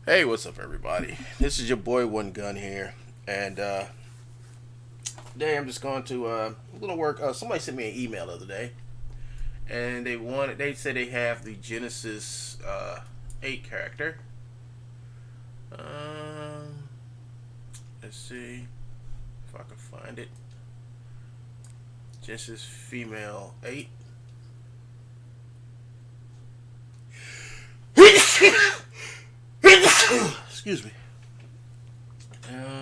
Hey, what's up, everybody? This is your boy One Gun here, and today I'm just going to a little work. Somebody sent me an email the other day, and they said they have the Genesis 8 character. Let's see if I can find it. Genesis female 8. Excuse me.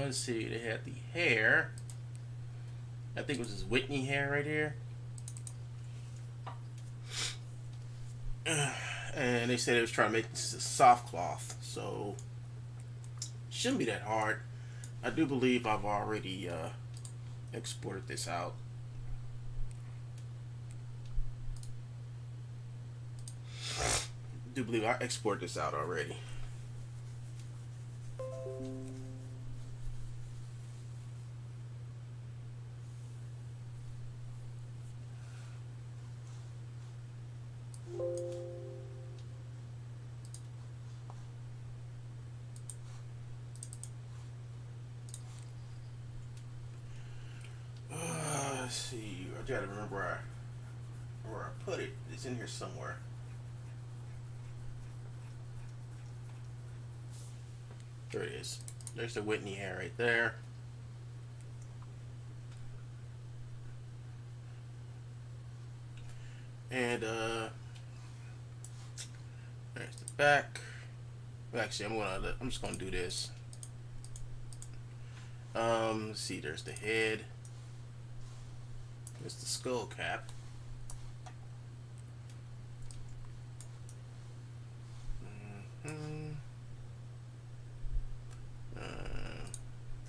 Let's see. They had the hair. I think it was this Whitney hair right here. And they said they was trying to make this a soft cloth, so it shouldn't be that hard. I do believe I've already exported this out. I do believe I exported this out already. Let's see. I gotta remember where I put it. It's in here somewhere. There it is. There's the Whitney hair right there. And there's the back. Actually, I'm just gonna do this. Let's see. There's the head. There's the skull cap.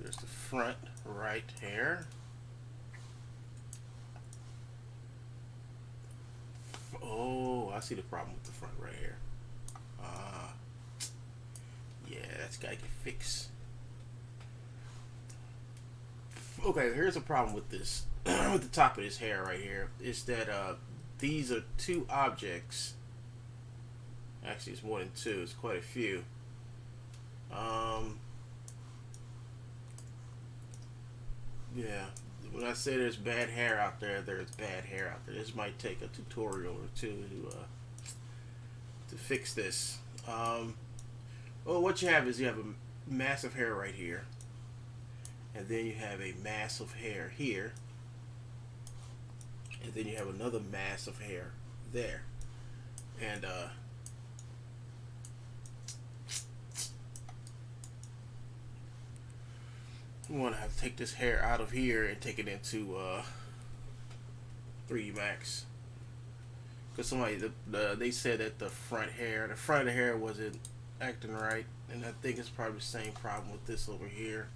There's the front right hair. Oh, I see the problem with the front right hair. Yeah, that's gotta get fixed. Okay, here's a problem with this. With the top of this hair right here is that these are two objects. Actually, it's more than two. It's quite a few. Yeah, when I say there's bad hair out there, there's bad hair out there. This might take a tutorial or two to fix this. Well, what you have is you have a mass of hair right here, and then you have a mass of hair here, and then you have another mass of hair there, and we want to have to take this hair out of here and take it into 3D Max, because they said that the front of the hair wasn't acting right, and I think it's probably the same problem with this over here.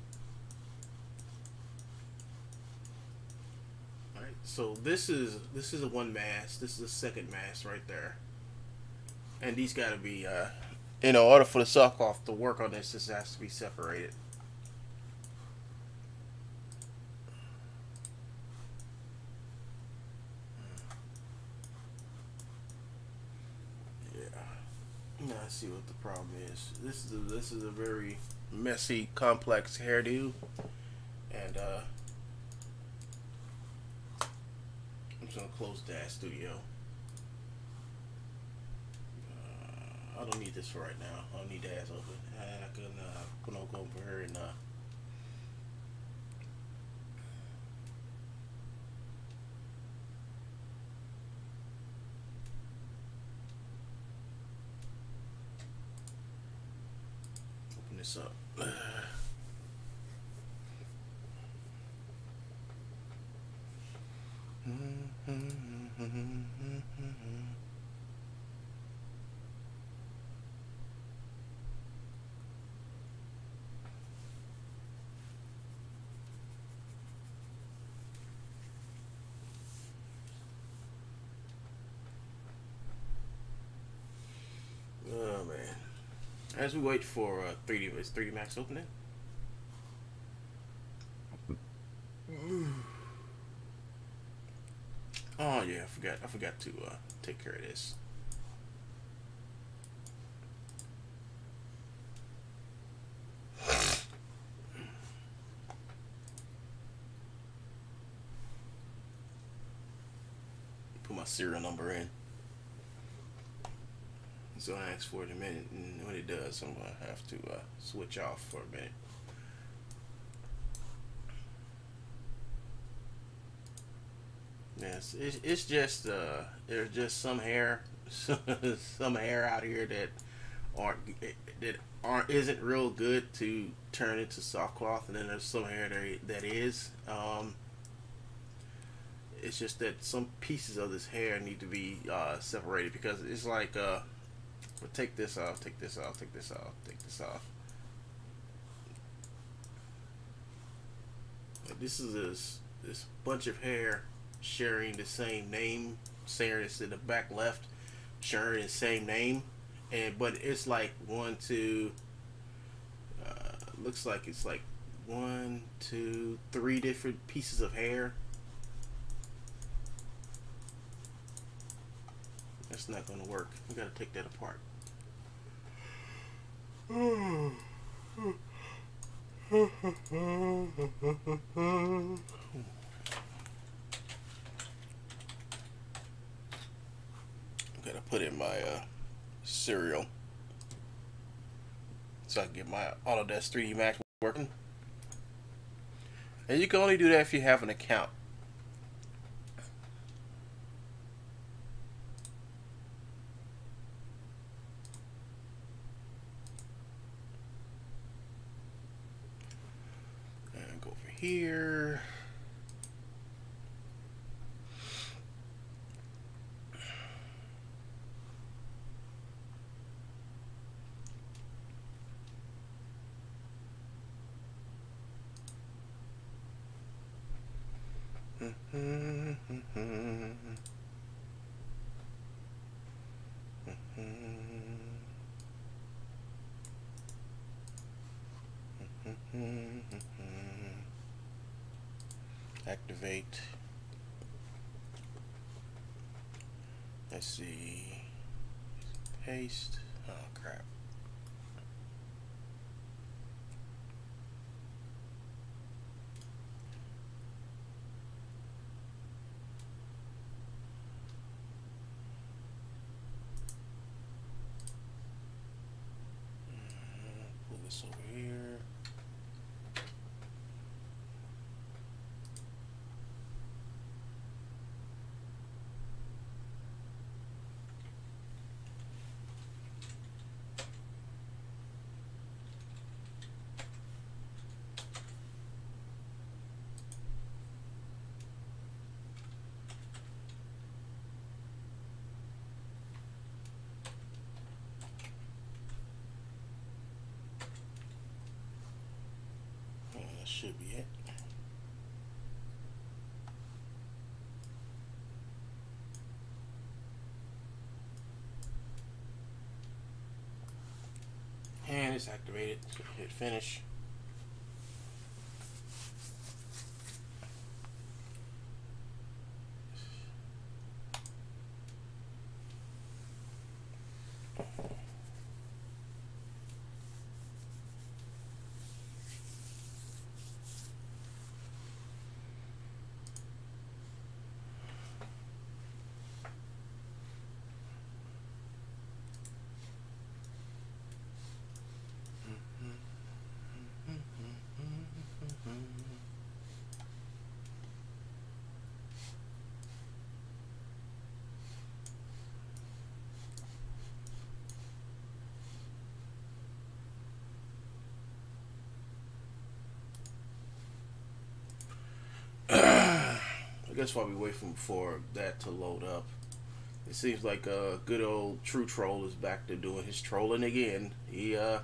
All right, so this is a one mass. This is a second mass right there, and these got to be in order for the soft cloth to work on this has to be separated. Now let's see what the problem is. This is a very messy, complex hairdo, and I'm just gonna close that studio. I don't need this for right now. I don't need the ass open. I can go over here and this up. Oh man. As we wait for 3D, is 3D Max opening? Oh yeah, I forgot to take care of this. Put my serial number in. It's gonna ask for it in a minute, and when it does, I'm gonna have to switch off for a minute. Yes, it's just there's just some hair, some hair out here that aren't isn't real good to turn into soft cloth, and then there's some hair that is. It's just that some pieces of this hair need to be separated, because it's like we'll take this off, take this off, take this off, take this off. This is this bunch of hair sharing the same name, sharing it's in the back left, sharing the same name, but it's like one, two, looks like it's like 1, 2, 3 different pieces of hair. That's not gonna work. We gotta take that apart. Gotta put in my serial so I can get my Autodesk 3D Max working. And you can only do that if you have an account. And go over here. Activate. Let's see. Paste. Oh crap. Pull this over here. That should be it. And it's activated. So hit finish. I guess while we wait for that to load up, it seems like a good old True Troll is back to doing his trolling again. It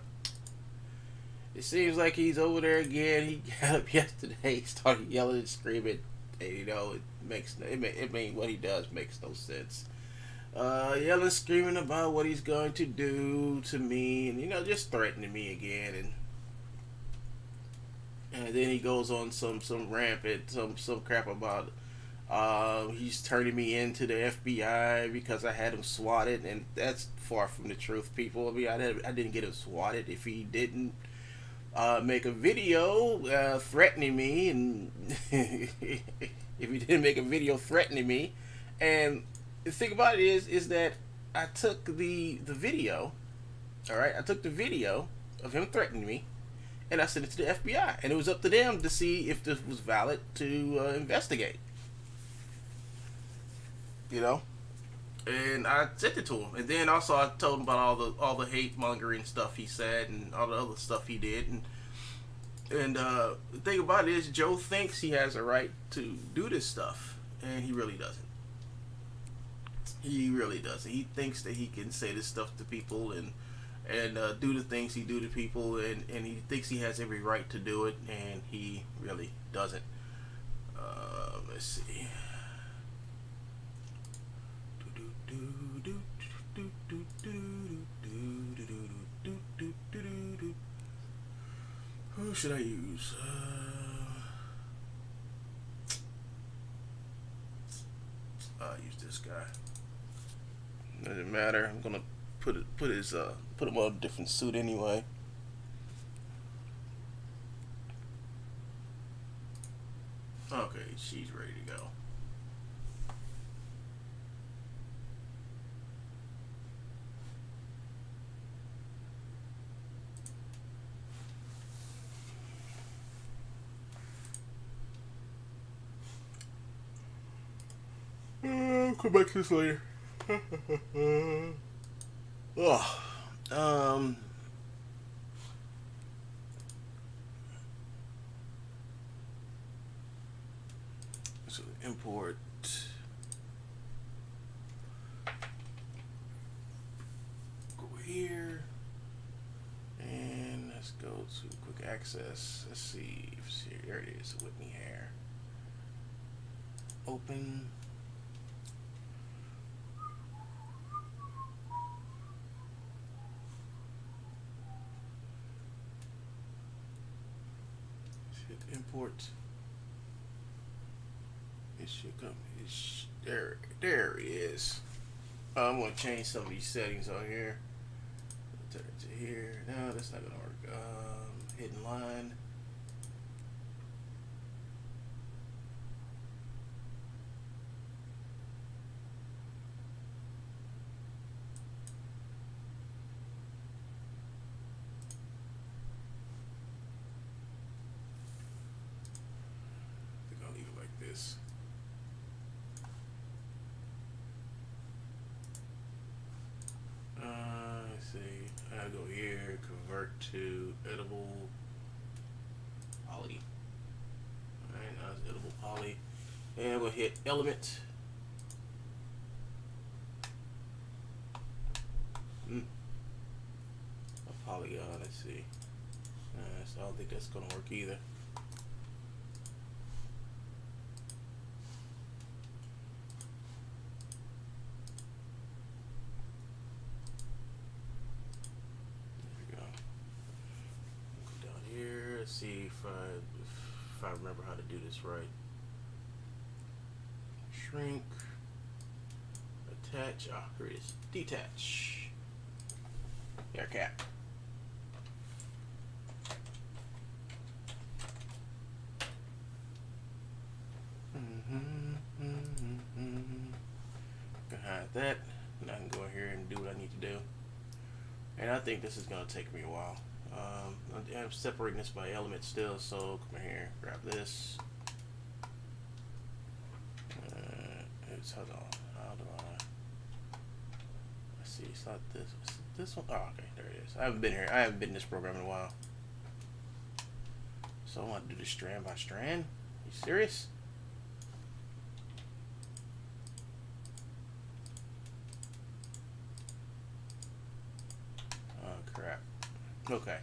seems like he's over there again. He got up yesterday, started yelling and screaming. And, you know, it mean what he does makes no sense. yelling, screaming about what he's going to do to me, and just threatening me again, and then he goes on some rampant some crap about he's turning me into the FBI because I had him swatted, and that's far from the truth, people. I mean, I didn't get him swatted. If he didn't make a video threatening me, and if he didn't make a video threatening me, and the thing about it is that I took the video, all right, I took the video of him threatening me, and I sent it to the FBI, and it was up to them to see if this was valid to investigate. And I sent it to him, and then also I told him about all the hate mongering stuff he said and all the other stuff he did, and the thing about it is Joe thinks he has a right to do this stuff, and he really doesn't. He really doesn't. He thinks that he can say this stuff to people and do the things he do to people, and he thinks he has every right to do it, and he really doesn't. Let's see. Who should I use? I'll use this guy. Doesn't matter. I'm gonna put him on a different suit anyway. Okay, she's ready to go. I'll come back to this later. So import. Go here, and let's go to quick access. Let's see. There it is. Whitney hair. Open. Import. It should come. There it is. I'm gonna change some of these settings on here. Turn it to here. No, that's not gonna work. Hidden line. Let's see. I go here, convert to edible poly. Alright, now it's edible poly. And we'll hit element. A polygon, let's see. I don't think that's gonna work either. See if I remember how to do this right. Shrink, attach. Ah, here it is. Detach. There, cat. Gonna hide that, and I can go here and do what I need to do. And I think this is gonna take me a while. I'm separating this by element still, so come here, grab this. Hold on, how do I? Let's see, it's not this. Is it this one? Oh, okay, there it is. I haven't been here. I haven't been in this program in a while. So I want to do this strand by strand. Are you serious? Oh crap. Okay.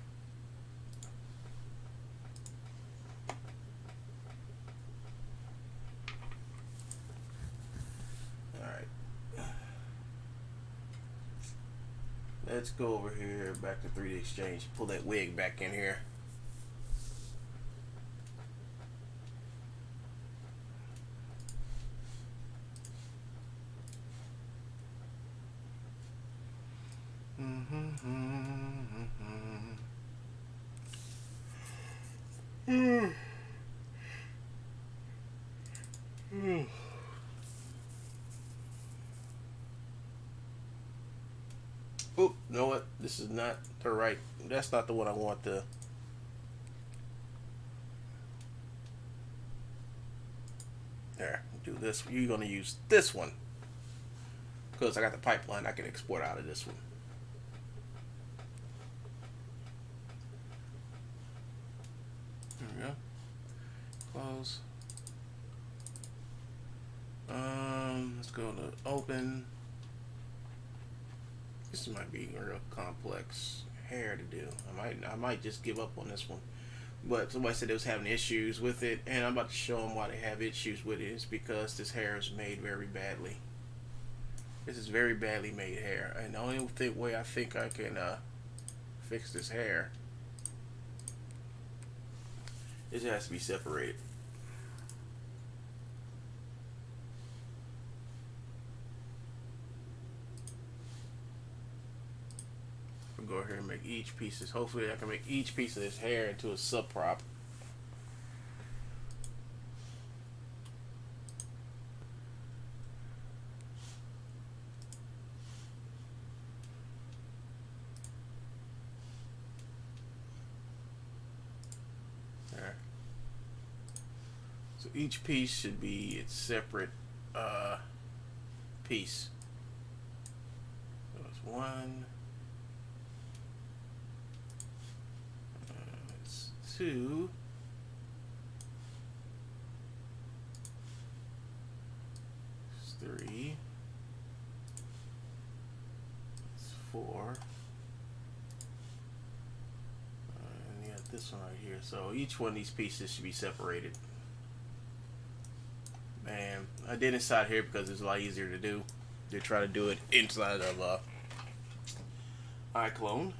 let's go over here back to 3D Exchange. Pull that wig back in here. Oh, you know what? This is not the right. That's not the one I want to. There, do this. You're gonna use this one because I got the pipeline. I can export out of this one. There we go. Close. Let's go to open. This might be a real complex hair to do. I might just give up on this one. But somebody said they was having issues with it, and I'm about to show them why they have issues with it. It's because this hair is made very badly. This is very badly made hair, and the only way I think I can fix this hair is it has to be separated. Go ahead and make each piece. Hopefully I can make each piece of this hair into a sub prop. There. So each piece should be its separate piece. So it's one. 2, it's 3, it's 4, and you got this one right here. So each one of these pieces should be separated. And I did inside here because it's a lot easier to do. They try to do it inside of iClone.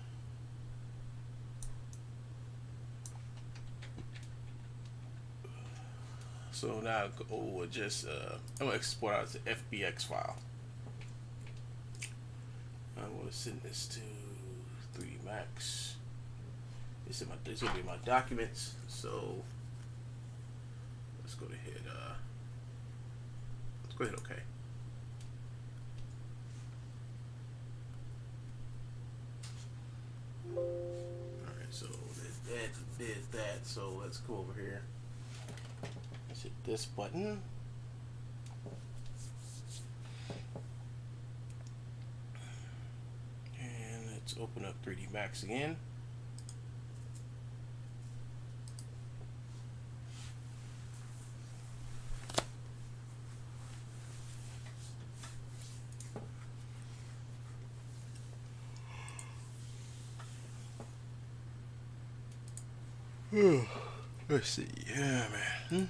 So now we'll just I'm gonna export out as an FBX file. I'm gonna send this to 3D Max. This will be my documents. So let's go ahead. Let's go ahead. Okay. All right. So that did that. So let's go over here. Hit this button. And let's open up 3D Max again. Let's see. Yeah, man.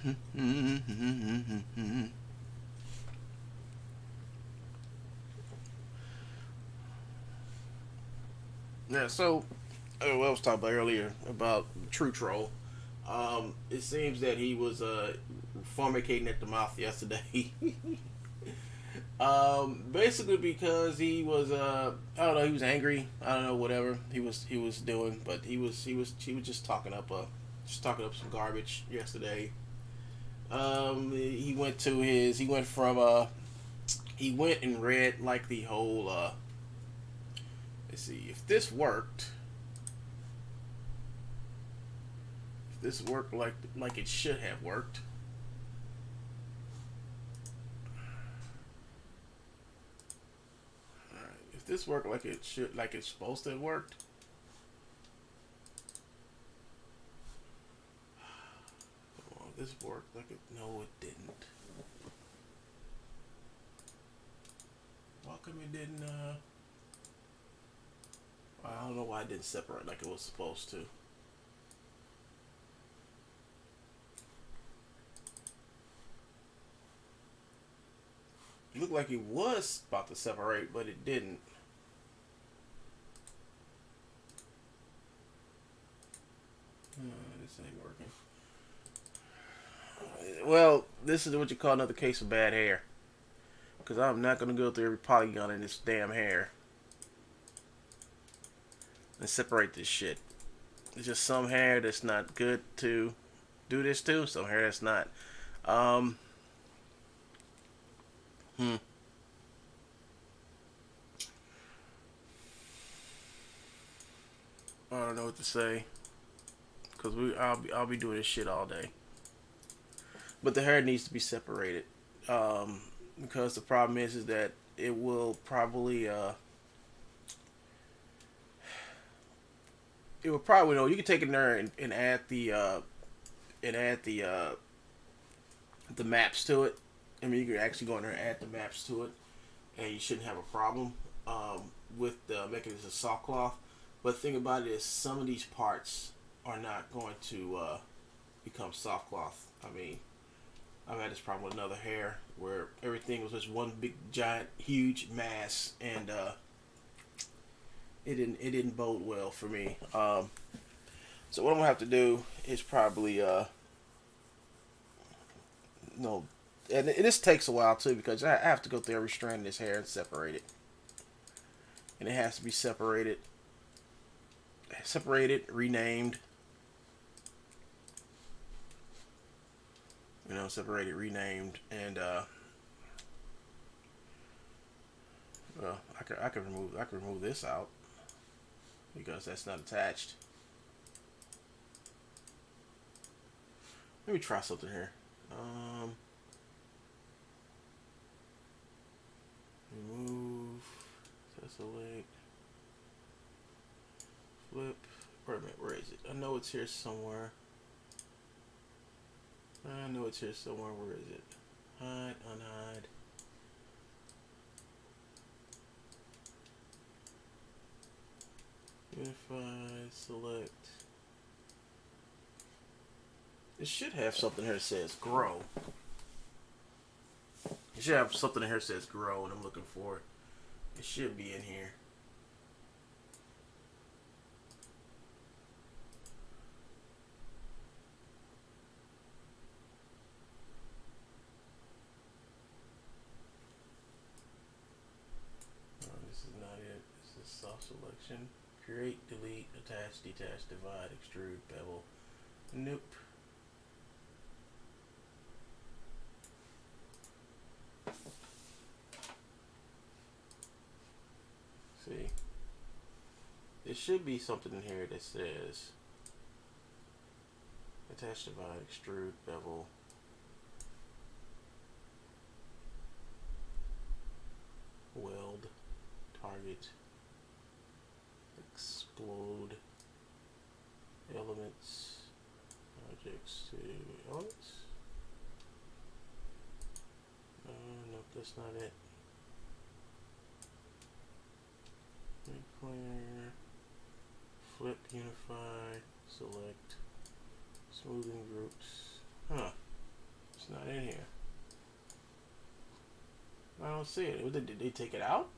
Yeah, so I was talking about earlier about True Troll. It seems that he was fornicating at the mouth yesterday. Basically because he was I don't know, he was angry. I don't know, whatever he was doing, but he was just talking up some garbage yesterday. He went and read like the whole let's see if this worked like it should have worked. Alright, if this worked like it's supposed to have worked. This worked like it. No, it didn't. Why come it didn't? I don't know why it didn't separate like it was supposed to. It looked like it was about to separate, but it didn't. ain't working. Well, this is what you call another case of bad hair. Because I'm not going to go through every polygon in this damn hair and separate this shit. It's just some hair that's not good to do this to. Some hair that's not. I don't know what to say. Because I'll be doing this shit all day. But the hair needs to be separated. Because the problem is that it will probably you can take it in there and add the maps to it. I mean, you can actually go in there and add the maps to it, and you shouldn't have a problem with making this a soft cloth. But the thing about it is, some of these parts are not going to become soft cloth. I mean, I've had this problem with another hair where everything was just one big giant huge mass, and it didn't bode well for me. So what I'm gonna have to do is probably and this takes a while too, because I have to go through every strand of this hair and separate it, and it has to be separated, renamed. Separated, renamed, and well, I can remove this out because that's not attached. Let me try something here. Remove, select, flip. Wait a minute, where is it? I know it's here somewhere. Where is it? Hide, unhide. Unify, select. It should have something here that says grow. It should have something in here that says grow, and I'm looking for it. It should be in here. Selection, create, delete, attach, detach, divide, extrude, bevel. Nope. See, there should be something in here that says attach, divide, extrude, bevel. Weld, target, explode, elements, objects to elements. Nope, that's not it. Clear, flip, unify, select, smoothing groups. Huh, it's not in here. I don't see it. Did they take it out?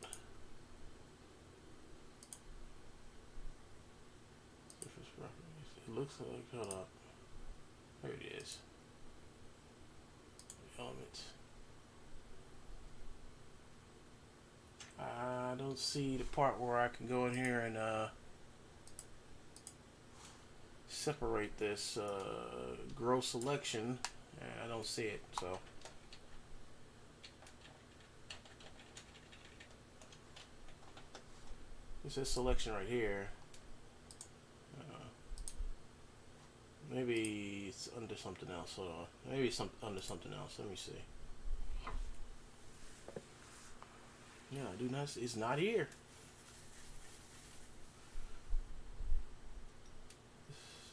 It looks like, hold up. There it is. Elements. I don't see the part where I can go in here and separate this grow selection. I don't see it, so. It says selection right here. Maybe it's under something else. Hold on. Maybe it's under something else. Let me see. Yeah, I do not. It's not here.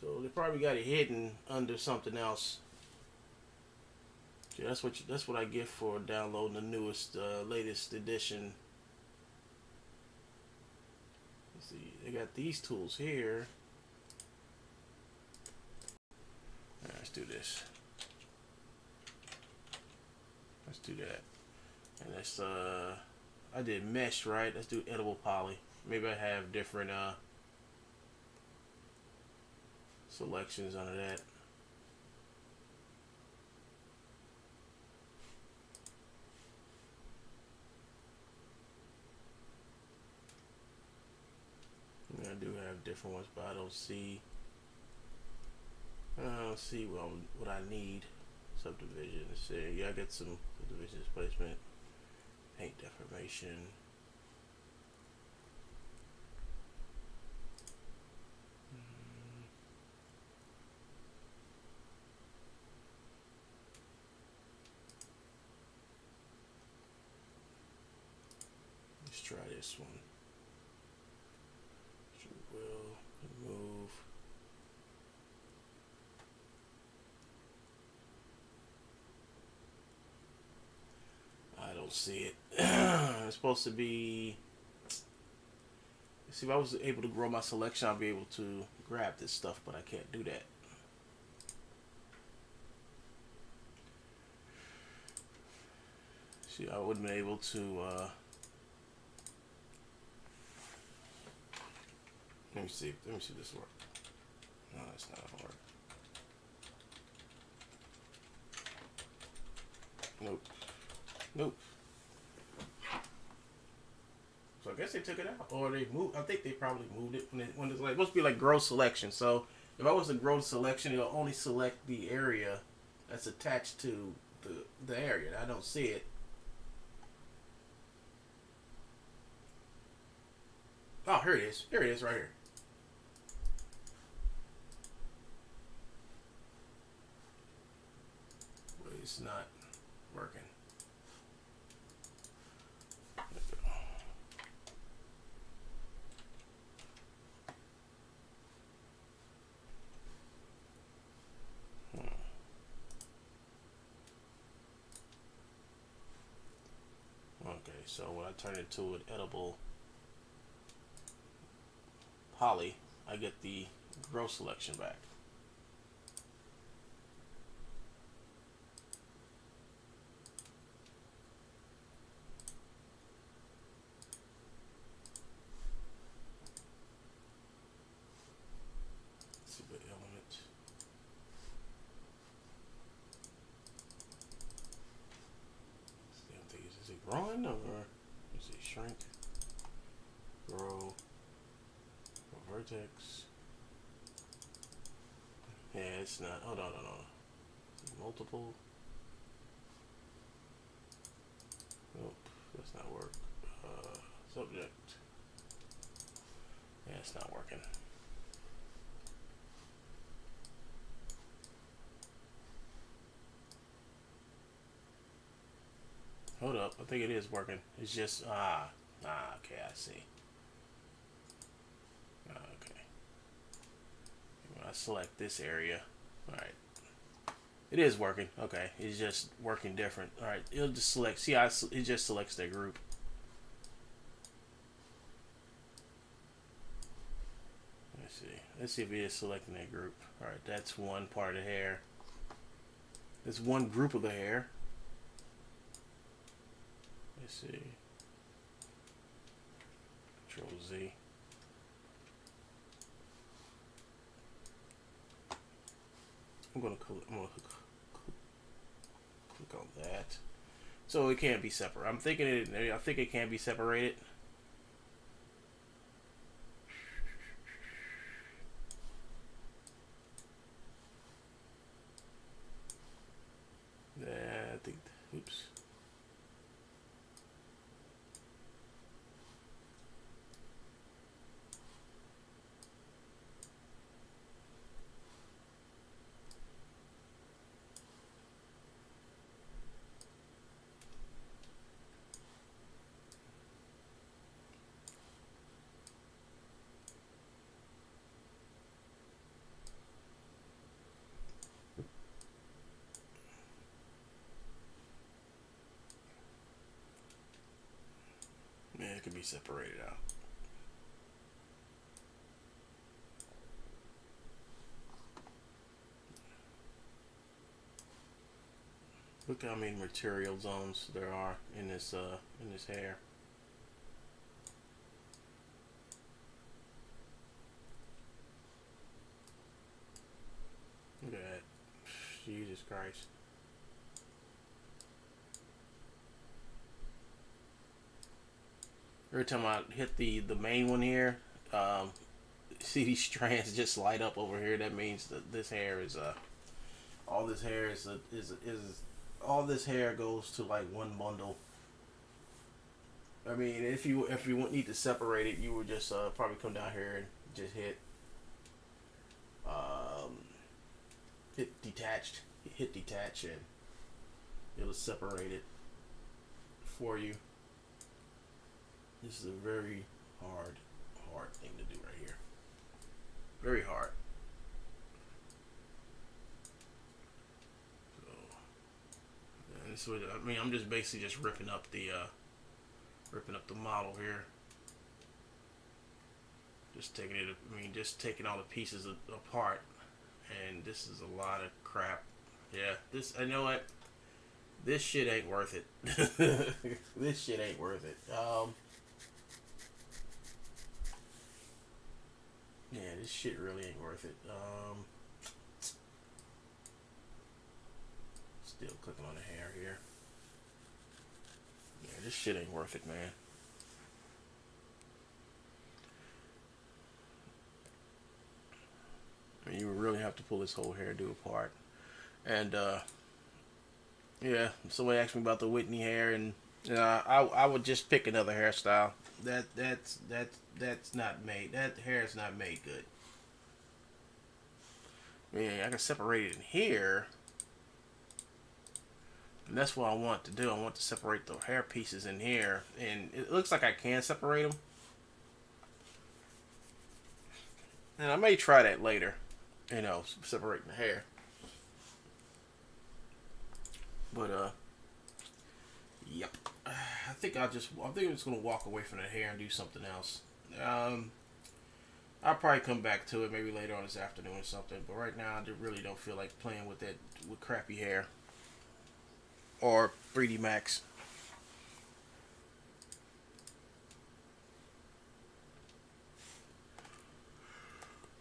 So they probably got it hidden under something else. Yeah, that's what I get for downloading the newest, latest edition. Let's see. They got these tools here. Let's do this. Let's do that. And let's I did mesh, right? Let's do edible poly. Maybe I have different selections under that. I do have different ones, but I don't see what I need. Subdivision. Let's see. Yeah, I got some subdivision displacement, paint deformation. Let's try this one. Will remove. I don't see it. It's supposed to be. See, if I was able to grow my selection, I'd be able to grab this stuff, but I can't do that. See, I wouldn't be able to. Let me see. Let me see this work. No, that's not gonna work. Nope. Nope. So I guess they took it out, or they moved. I think they probably moved it when it's like supposed to be like grow selection. So if I was to grow selection, it'll only select the area that's attached to the area. I don't see it. Oh, here it is. Here it is, right here. But it's not working. Okay, so when I turn it to an edible poly, I get the grow selection back. Let's see what element. Is it growing or is it shrink? Grow. Vertex. Yeah, it's not. Hold on. Multiple. Nope, that's not work. Subject. Yeah, it's not working. Hold up, I think it is working. It's just okay, I see. Okay. When I select this area, all right. It is working. Okay, it's just working different. All right, it'll just select. See, it just selects that group. Let's see. Let's see if it is selecting that group. All right, that's one part of the hair. That's one group of the hair. Let's see. Control Z. I'm gonna click on that. So it can't be separate. I think it can be separated. Yeah, I think. Oops. Yeah, it can be separated out. Look how many material zones there are in this hair. Christ. Every time I hit the main one here, see these strands just light up over here. That means that this hair is all this hair is all this hair goes to like one bundle. I mean, if you need to separate it, you would just probably come down here and just hit hit detach, and it'll separate it for you. This is a very hard thing to do right here. Very hard. So, and this would, I mean, I'm just basically just ripping up the model here. Just taking it. I mean, just taking all the pieces apart. And this is a lot of crap. Yeah, this, I know what. This shit ain't worth it. This shit ain't worth it. Yeah, this shit really ain't worth it. Still clicking on the hair here. Yeah, this shit ain't worth it, man. I mean, you really have to pull this whole hairdo apart. And yeah, somebody asked me about the Whitney hair, and I would just pick another hairstyle. That's not made. That hair is not made good. I mean, I can separate it in here, and that's what I want to do. I want to separate the hair pieces in here, and it looks like I can separate them. And I may try that later, you know, separating the hair. But yep. I think I'm just gonna walk away from that hair and do something else. I'll probably come back to it maybe later on this afternoon or something. But right now, I really don't feel like playing with crappy hair or 3D Max.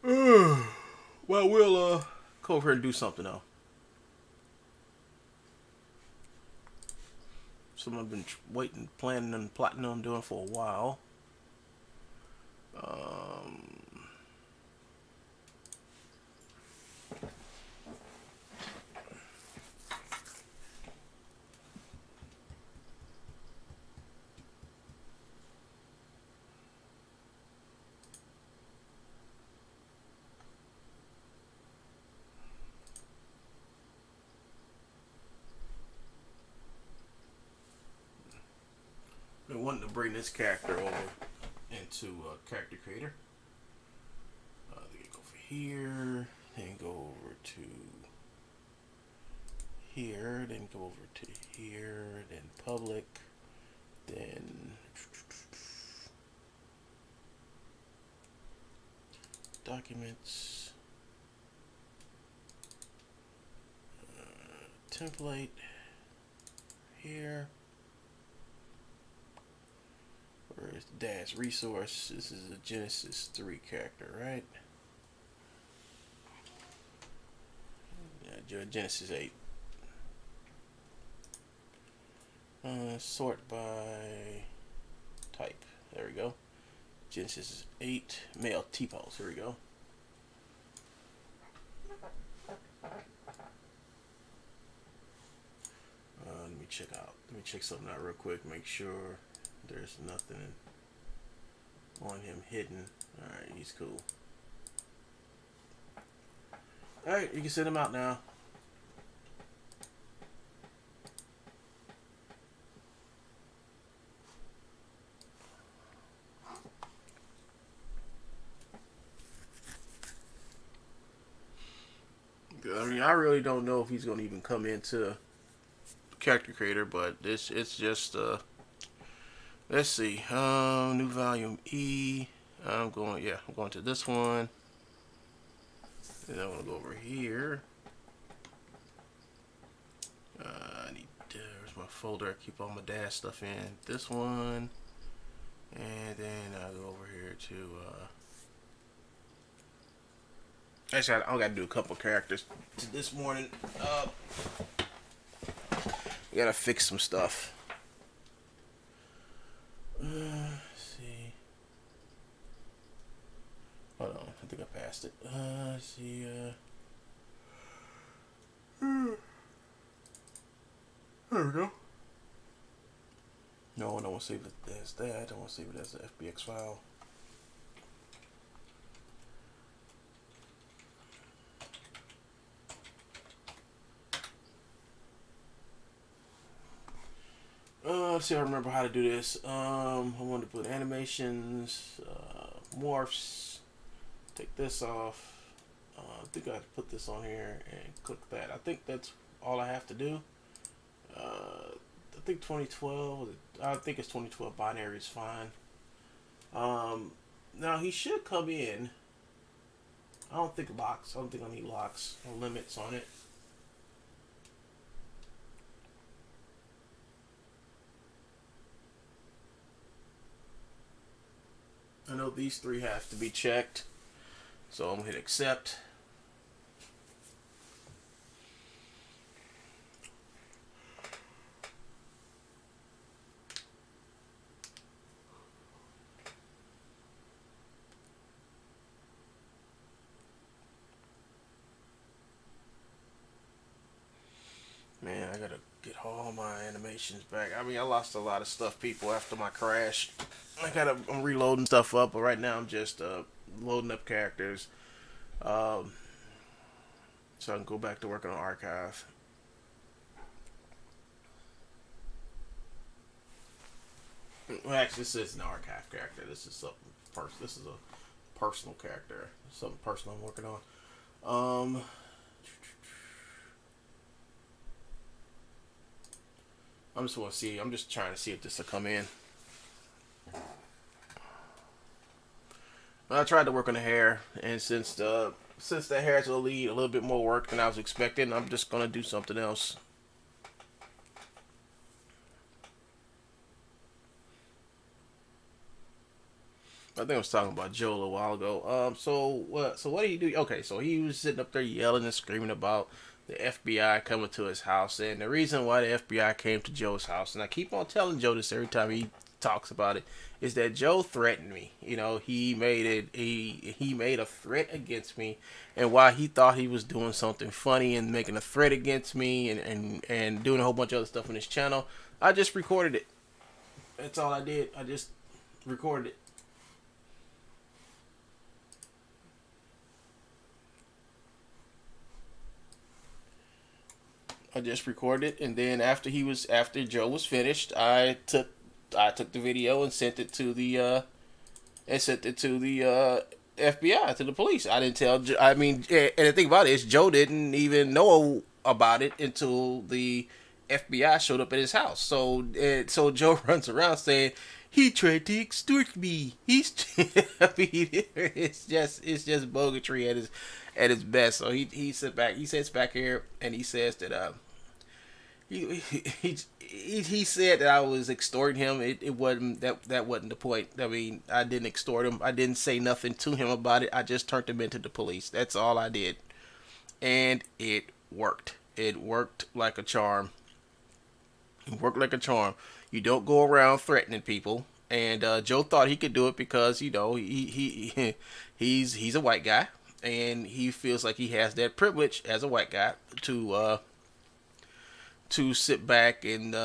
Well, we'll go over here and do something though. Something I've been waiting, planning, and plotting on doing for a while. Been wanting to bring this character over into Character Creator. Then go over here, then go over to here, then go over to here, then public, then documents, template here. Where's dash resource? This is a Genesis 3 character, right? Yeah, Genesis 8. Sort by type. There we go. Genesis 8 male T-pose. Here we go. Let me check out. Let me check something out real quick. Make sure there's nothing on him hidden. Alright, he's cool. Alright, you can send him out now. I mean, I really don't know if he's going to even come into Character Creator, but it's just let's see. New volume E. I'm going to this one. And I'm gonna go over here. I need where's my folder? I keep all my dash stuff in. This one. And then I'll go over here to Actually, I gotta do a couple characters this morning. We gotta fix some stuff. Let's see. Hold on, I think I passed it. Let's see. There we go. No, I don't want to save it as that. I want to save it as an FBX file. Let's see if I remember how to do this. I want to put animations, morphs, take this off. I think I have to put this on here and click that. I think that's all I have to do. I think 2012, I think it's 2012 binary is fine. Now he should come in. I don't think locks. I don't think I need locks or limits on it. I know these three have to be checked, so I'm gonna hit accept. Man, I gotta get all my animations back. I mean, I lost a lot of stuff, people, after my crash. I'm reloading stuff up, but right now I'm just loading up characters, so I can go back to working on archive. Well, actually, this is an archive character. This is something This is a personal character. Something personal I'm working on. I'm just trying to see if this will come in. I tried to work on the hair, and since the hair is going to need a little bit more work than I was expecting, I'm just going to do something else. I think I was talking about Joe a little while ago. So what did he do? Okay, so he was sitting up there yelling and screaming about the FBI coming to his house, and the reason why the FBI came to Joe's house, and I keep on telling Joe this every time he talks about it, is that Joe threatened me. You know, he made a threat against me, and while he thought he was doing something funny and making a threat against me and doing a whole bunch of other stuff on his channel, I just recorded it. That's all I did. I just recorded it. I just recorded it, and then after Joe was finished, I took the video and sent it to the FBI, to the police. I didn't tell. I mean, and the thing about it is, Joe didn't even know about it until the FBI showed up at his house. So Joe runs around saying he tried to extort me. I mean, it's just bogotry at his best. So he sits back here and he says that he said that I was extorting him. It wasn't that wasn't the point. I mean, I didn't extort him. I didn't say nothing to him about it. I just turned him into the police. That's all I did, and it worked. It worked like a charm. It worked like a charm. You don't go around threatening people. And Joe thought he could do it because, you know, he's a white guy, and he feels like he has that privilege as a white guy to sit back and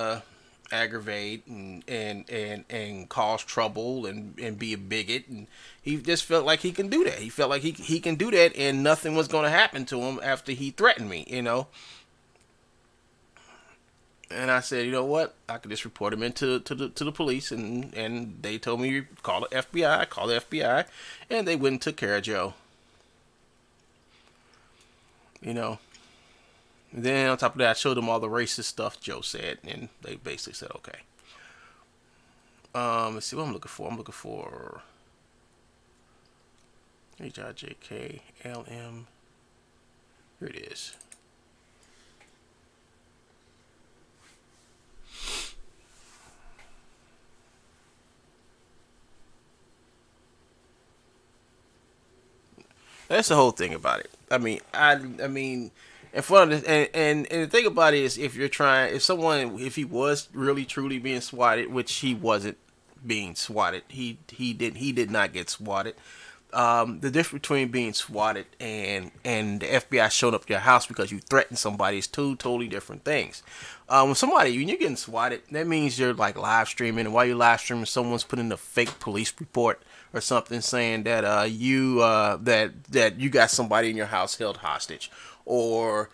aggravate and cause trouble and be a bigot, and he just felt like he can do that. He felt like he can do that, and nothing was going to happen to him after he threatened me, you know. And I said, you know what? I could just report him into the police, and they told me call the FBI. I called the FBI, and they went and took care of Joe. You know. And then on top of that, I showed them all the racist stuff Joe said, and they basically said, okay. Let's see what I'm looking for. I'm looking for HIJKLM. Here it is. That's the whole thing about it. I mean, and for and the thing about it is, if you're trying, if he was really truly being swatted, which he wasn't being swatted, he did not get swatted. The difference between being swatted and the FBI showed up at your house because you threatened somebody is two totally different things. When you're getting swatted, that means you're like live streaming, and while you're live streaming, someone's putting a fake police report or something saying that that you got somebody in your house held hostage, or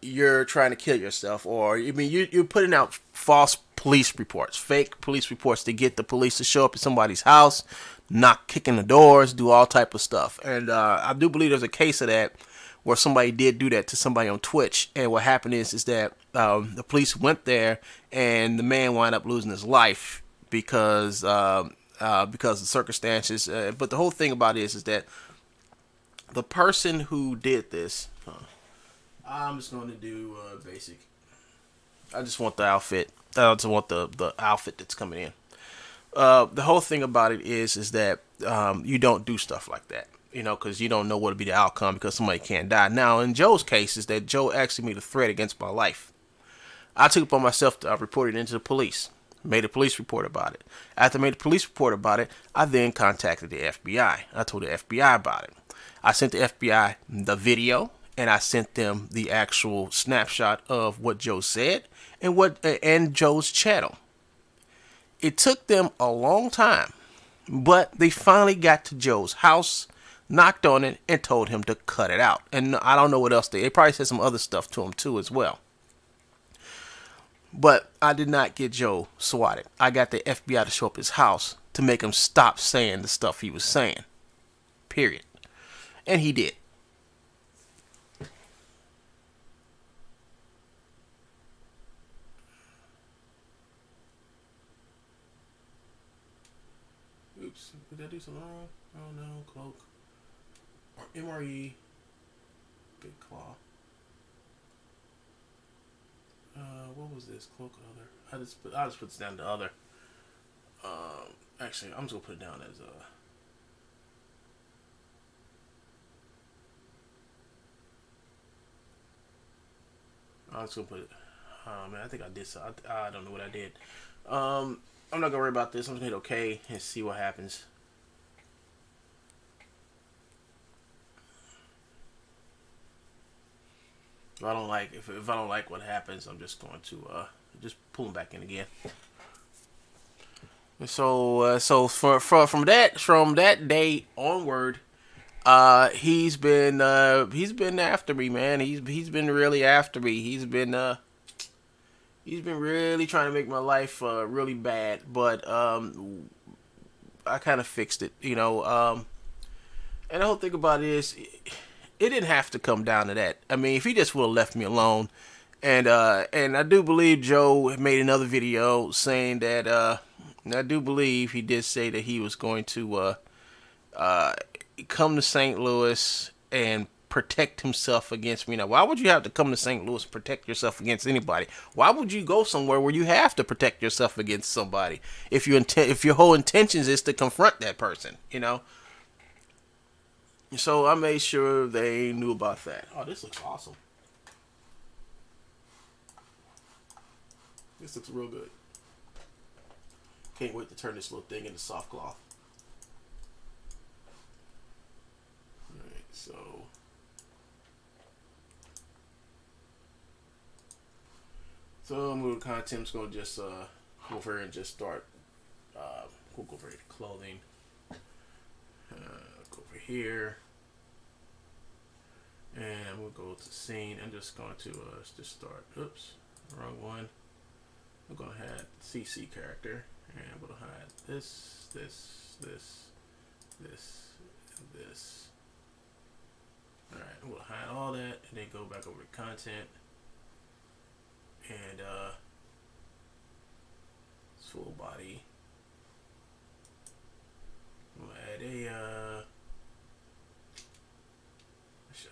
you're trying to kill yourself, or you're putting out false police reports, fake police reports to get the police to show up at somebody's house, knock, kicking the doors, do all type of stuff. And I do believe there's a case of that where somebody did do that to somebody on Twitch, and what happened is that the police went there, and the man wound up losing his life because of the circumstances. But the whole thing about it is that the person who did this, I'm just going to do basic. I just want the outfit. I just want the outfit that's coming in. The whole thing about it is that you don't do stuff like that, because you don't know what will be the outcome, because somebody can't die. Now, in Joe's case, is that Joe actually made a threat against my life. I took it upon myself to report it into the police, made a police report about it. After I made a police report about it, I then contacted the FBI. I told the FBI about it. I sent the FBI the video, and I sent them the actual snapshot of what Joe said and Joe's channel. It took them a long time, but they finally got to Joe's house, knocked on it, and told him to cut it out. And I don't know what else they probably said some other stuff to him too as well. But I did not get Joe swatted. I got the FBI to show up at his house to make him stop saying the stuff he was saying. Period. And he did. Oops, did I do something wrong? Oh no, cloak. Or MRE. Big claw. What was this? Cloak other. I just put this down to other. Actually, I'm just gonna put it down as I'm just gonna put it. Man, I think I did. So I don't know what I did. I'm not gonna worry about this. I'm gonna hit OK and see what happens. If I don't like what happens, I'm just going to just pull him back in again. So from that day onward, he's been after me, man. He's been really after me. He's been really trying to make my life really bad, but I kind of fixed it, And the whole thing about it is, it didn't have to come down to that. I mean, if he just would have left me alone, and I do believe Joe made another video saying that I do believe he did say that he was going to come to St. Louis and protect himself against me. Now, why would you have to come to St. Louis and protect yourself against anybody? Why would you go somewhere where you have to protect yourself against somebody if your whole intentions is to confront that person, So I made sure they knew about that. Oh, this looks awesome. This looks real good. Can't wait to turn this little thing into soft cloth. Alright, so I'm going to content. I'm just going to just go over here and just start. We'll go over here to clothing. Go over here. And we'll go to scene. I'm just going to just start. Oops, wrong one. I'm going to hide CC character. And I'm going to hide this, and this. Alright, I'm going to hide all that and then go back over to content. And full body. I'm going to add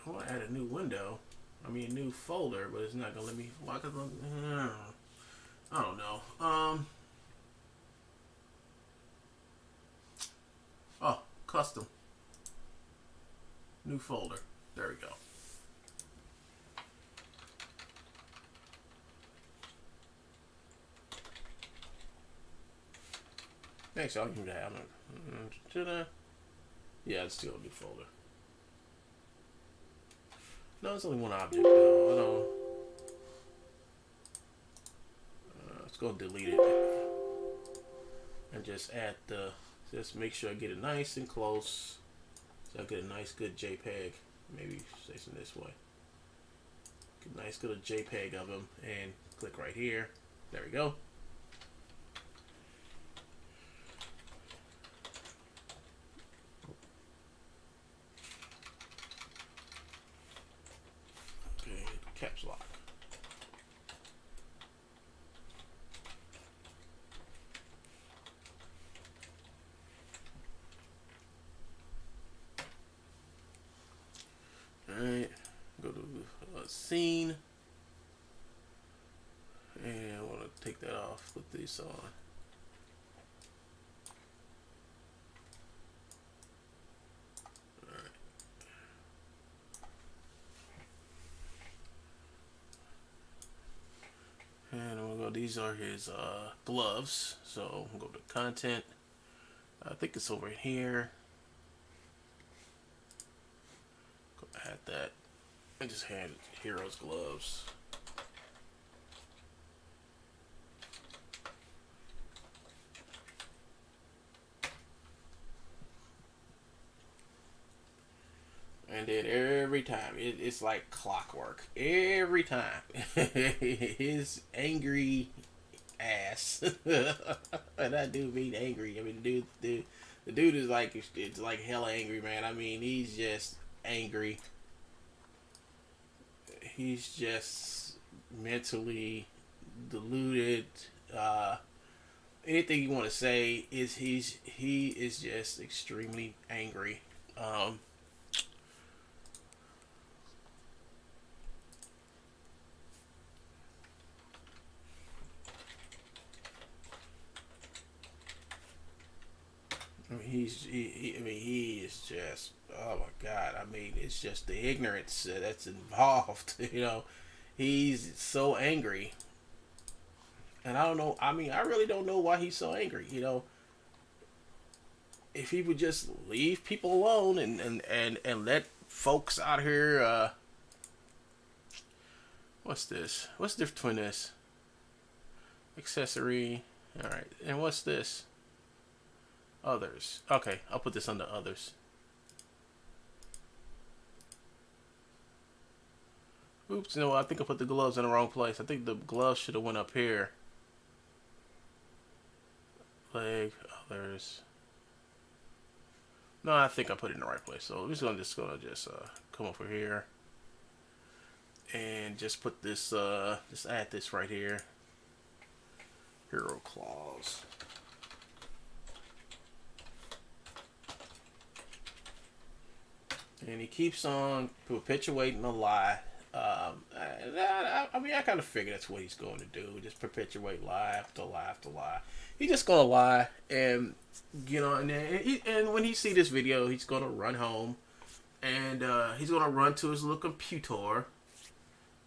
I want to add a new window. I mean, a new folder, but it's not going to let me. Why? Cause I don't know. Oh, custom. New folder. There we go. Next, I'll give that. Yeah, it's still a new folder. No, it's only one object though. I don't. Let's go delete it and just add the. Just make sure I get it nice and close, so I get a nice, good JPEG. Maybe facing this way. Get a nice, good JPEG of them, and click right here. There we go. Okay, caps lock. Alright, go to scene, and I want to take that off, put this on. Alright. And I'm gonna go, these are his gloves, so I'm gonna go to content. I think it's over here. Go add that. I just had Hero's gloves. And then every time, it's like clockwork. Every time. His angry ass. And I do mean angry. I mean, the dude is like, it's like hella angry, man. I mean, he's just angry. He's just mentally deluded. Anything you want to say is he is just extremely angry. I mean, he is just, oh my God. I mean, it's just the ignorance that's involved. You know, he's so angry, and I don't know. I mean, I really don't know why he's so angry. You know, if he would just leave people alone and let folks out here. What's this? What's the difference between this? Accessory. All right, and what's this? Others. Okay, I'll put this under others. Oops, no, I think I put the gloves in the wrong place. I think the gloves should have went up here. Leg, others. No, I think I put it in the right place. So we're just gonna come over here and just put this just add this right here. Hero clause. And he keeps on perpetuating the lie. I mean, I kind of figure that's what he's going to do. Just perpetuate lie after lie after lie. He's just going to lie. And, you know, and when he see this video, he's going to run home. And he's going to run to his little computer.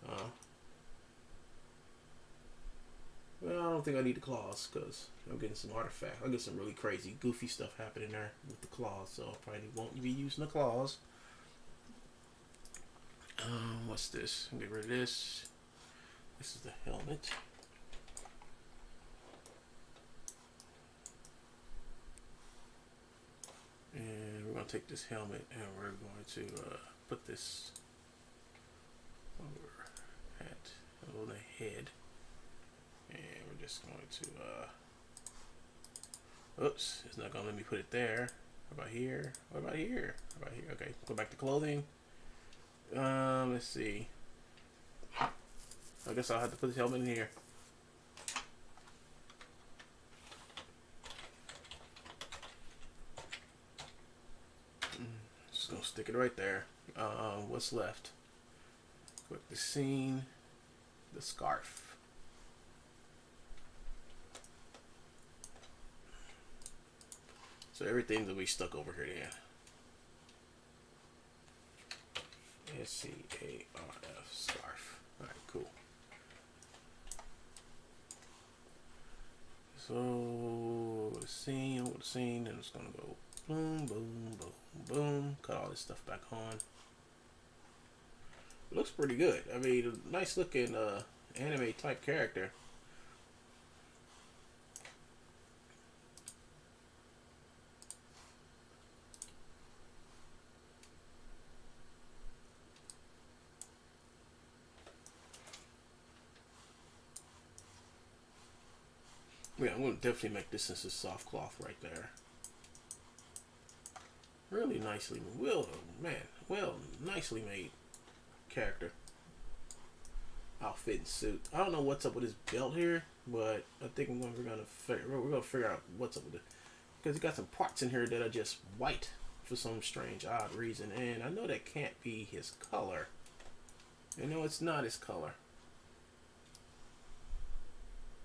Well, I don't think I need the clause because I'm getting some artifacts. I'll get some really crazy, goofy stuff happening there with the clause. So I probably won't be using the clause. What's this? Get rid of this. This is the helmet. And we're going to take this helmet and we're going to put this over on the head. And we're just going to, oops, it's not going to let me put it there. What about here? What about here? What about here? Okay, go back to clothing. Let's see. I guess I'll have to put this helmet in here. Just gonna stick it right there. What's left? Click the scene, the scarf. So everything will be stuck over here then. SCARF, scarf. All right, cool. So the scene, over the scene, and it's gonna go boom, boom, boom, boom. Cut all this stuff back on. It looks pretty good. I mean, a nice looking anime type character. Yeah, I'm gonna definitely make this into soft cloth right there. Really nicely, nicely made character. Outfit and suit. I don't know what's up with his belt here, but I think we're gonna figure out what's up with it, because he got some parts in here that are just white for some strange odd reason, and I know that can't be his color. You know, it's not his color.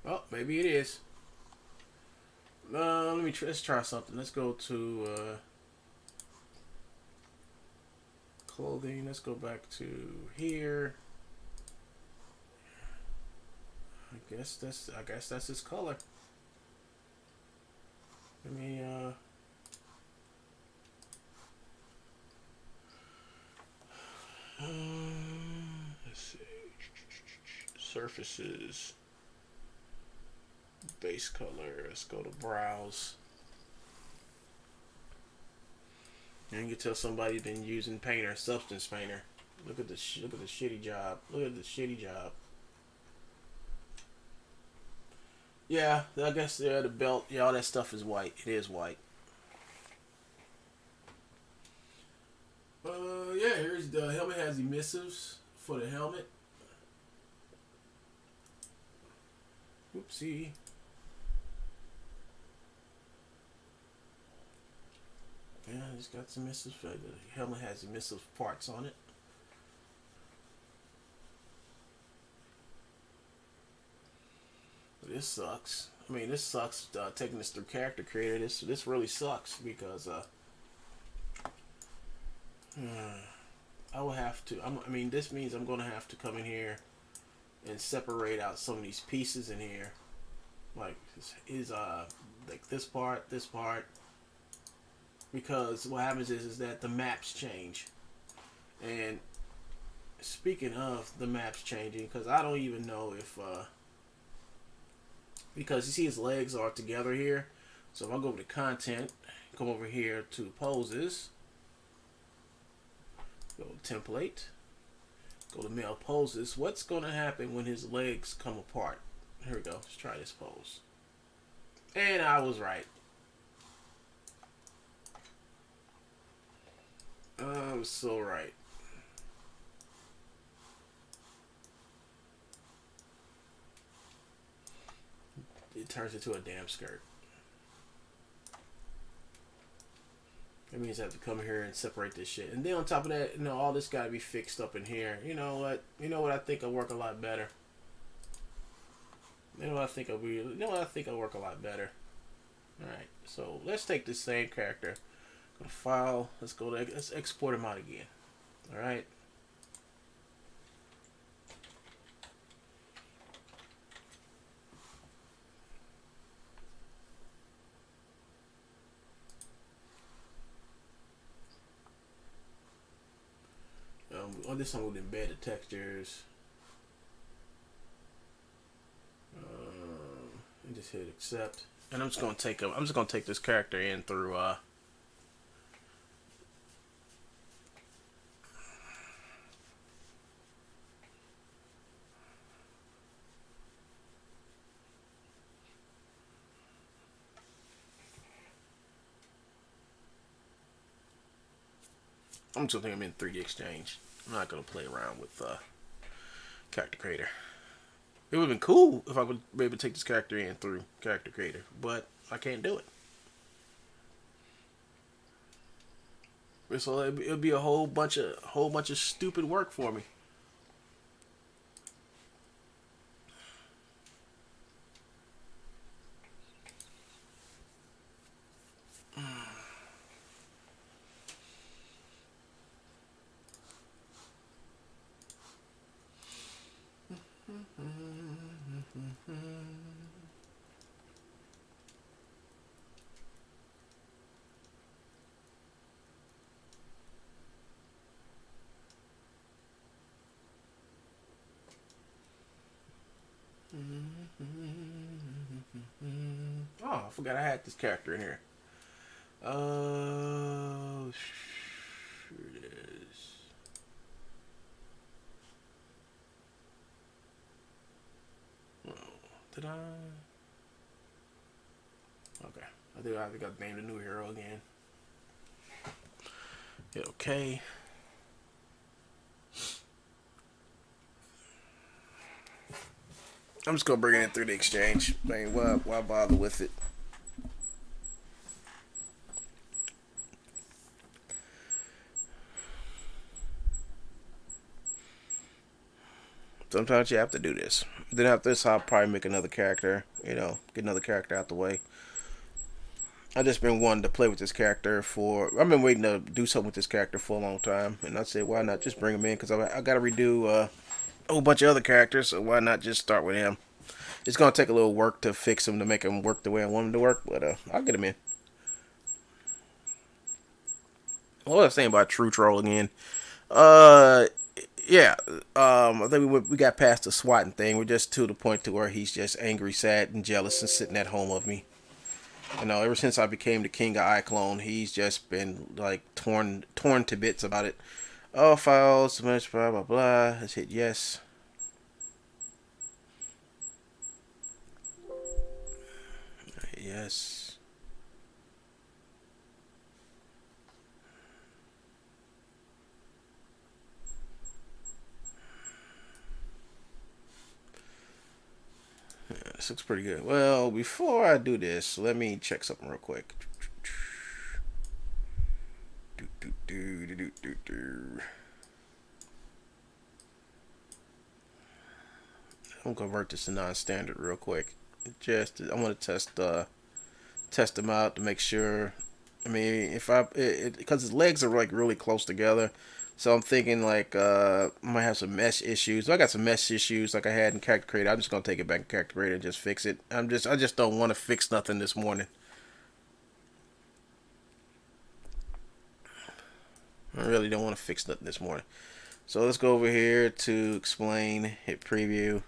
Oh, maybe it is. Let's try something. Let's go to clothing. Let's go back to here. I guess that's his color. Let me let's see. Surfaces. Base color. Let's go to browse. And you can tell somebody's been using painter, substance painter. Look at the shitty job. Look at the shitty job. Yeah, I guess the belt. Yeah, all that stuff is white. It is white. Yeah. Here's the helmet. Has emissives for the helmet. Oopsie. Yeah, it's got some emissive. The helmet has emissive parts on it. This sucks. I mean, this sucks. Taking this through character creator. This really sucks, because I will have to. I mean, this means I'm gonna have to come in here and separate out some of these pieces in here, like like this part, because what happens is that the maps change. And speaking of the maps changing, because I don't even know if because you see his legs are together here. So if I go over to content, come over here to poses, go to template, go to male poses. What's going to happen when his legs come apart? Here we go. Let's try this pose. And I was right. I was so right. It turns into a damn skirt. That means I have to come here and separate this shit. And then on top of that, you know, all this got to be fixed up in here. You know what? You know what? I think I'll work a lot better. You know what? I think I'll be. You know what? I think I'll work a lot better. All right. So let's take this same character. Go to file. Let's go to. Let's export him out again. All right. On this one, we'll embed the textures. And just hit accept. And I'm just gonna take this character in through I'm just gonna think I'm in 3D Exchange. I'm not gonna play around with character creator. It would have been cool if I would be able to take this character in through character creator, but I can't do it. So it'll be a whole bunch of stupid work for me. Oh, I forgot I had this character in here. Oh, sure it is. Oh, did I? Okay. I think I named a new hero again. Yeah, okay. I'm just gonna bring it in through the exchange. I mean, why bother with it? Sometimes you have to do this. Then after this, I'll probably make another character. You know, get another character out the way. I just been wanting to play with this character for. I've been waiting to do something with this character for a long time, and I said, why not just bring him in? Because I got to redo a whole bunch of other characters, so why not just start with him? It's gonna take a little work to fix him to make him work the way I want him to work, but I'll get him in. What was I saying about True Troll again? Uh, yeah. I think we got past the swatting thing. We're just to the point to where he's just angry, sad, and jealous, and sitting at home of me. You know, ever since I became the king of iclone, he's just been like torn to bits about it. All files, so much, blah blah blah. Let's hit yes. Yes. This looks pretty good. Well, before I do this, let me check something real quick. I'm gonna convert this to non-standard real quick. Just I want to test them out to make sure. I mean, if because his legs are like really close together, so I'm thinking like I might have some mesh issues. I got some mesh issues like I had in Character Creator. I'm just gonna take it back in Character Creator and just fix it. I just don't want to fix nothing this morning. I really don't want to fix nothing this morning. So let's go over here to explain. Hit preview.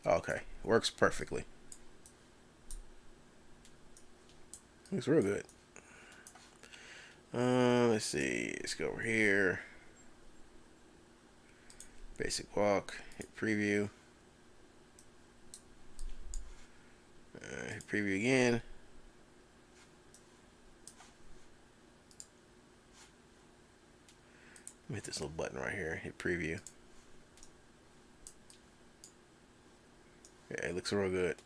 Okay, works perfectly. Looks real good. Let's see. Let's go over here. Basic walk. Hit preview. Hit preview again. Hit this little button right here. Hit preview. Yeah, it looks real good.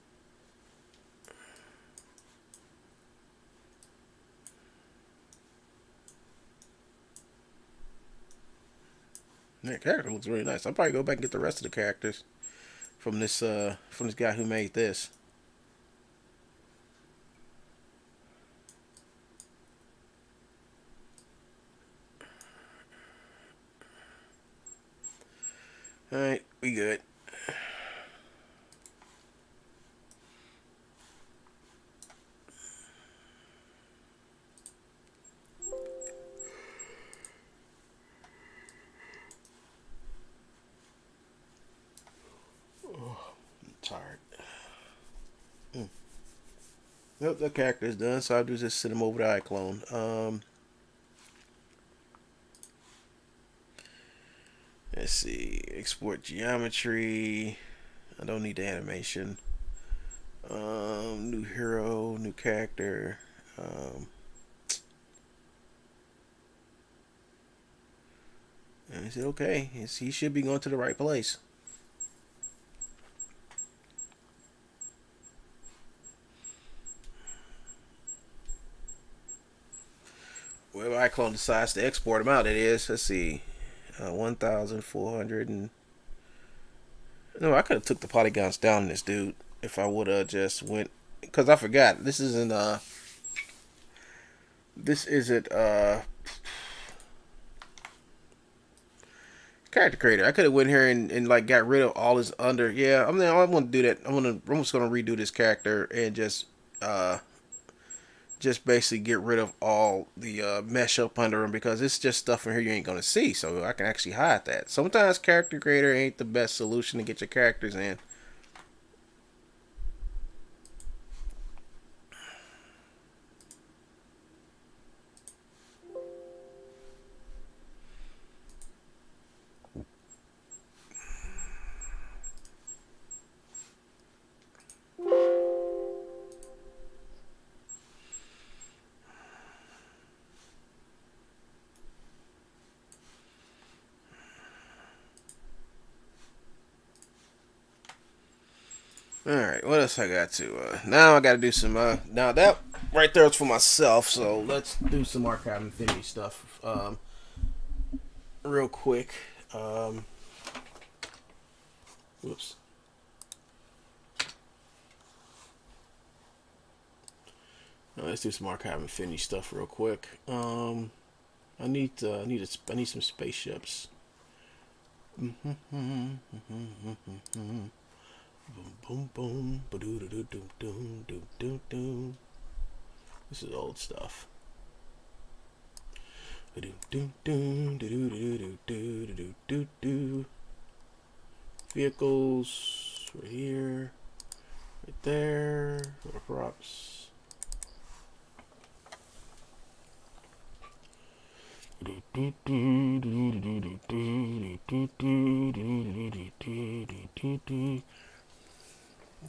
That character looks really nice. I'll probably go back and get the rest of the characters from this guy who made this. Alright, we good. Tired. Nope, the character is done, so I'll just send him over to iclone. Let's see. Export geometry. I don't need the animation. New hero, new character. And I said, okay, he should be going to the right place. Wherever iclone decides to export them out, it is. Let's see. 1,400 and... No, I could have took the polygons down in this dude if I would have just went... Because I forgot. This isn't... Character Creator. I could have went here and like got rid of all his under. Yeah, I mean, I want to do that. I'm just gonna redo this character and just just basically get rid of all the mesh up under them, because it's just stuff in here you ain't gonna see. So I can actually hide that. Sometimes character creator ain't the best solution to get your characters in. Alright, what else I got to? Now I got to do some. Now that right there is for myself, so let's do some archive infinity stuff real quick. Whoops. Let's do some archive infinity stuff real quick. I need some spaceships. Boom, boom, boom. This is old stuff. Vehicles right here, right there. Props.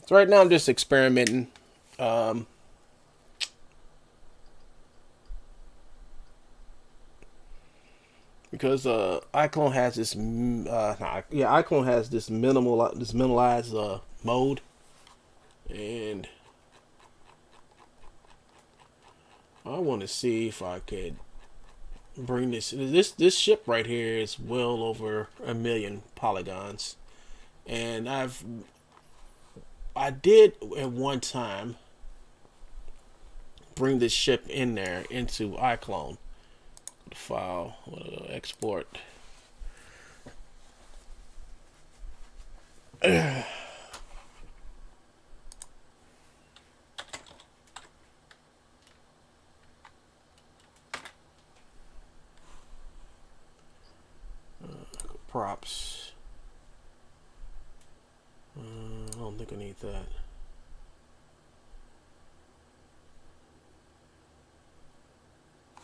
So right now I'm just experimenting. Because iclone has this iclone has this minimalized mode, and I want to see if I could bring this ship right here is well over 1,000,000 polygons, and I did at one time bring this ship in there into iclone. File, export. Props. I don't think I need that.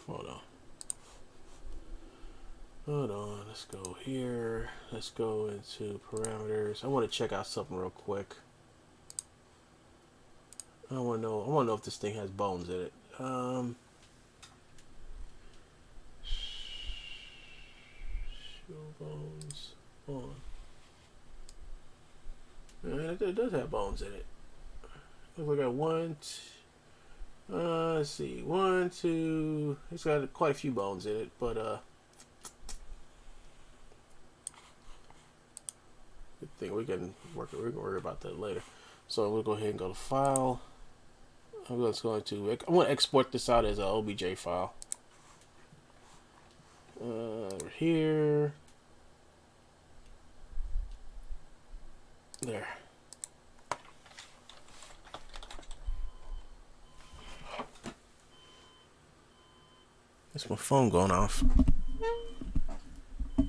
Hold on. Hold on. Let's go here. Let's go into parameters. I want to check out something real quick. I want to know if this thing has bones in it. Show bones on. And it does have bones in it. Looks like I got one. Let's see, 1, 2. It's got quite a few bones in it, but good thing we can worry about that later. So we'll go ahead and go to File. I'm going to export this out as an OBJ file. Over here. There. That's my phone going off. Okay,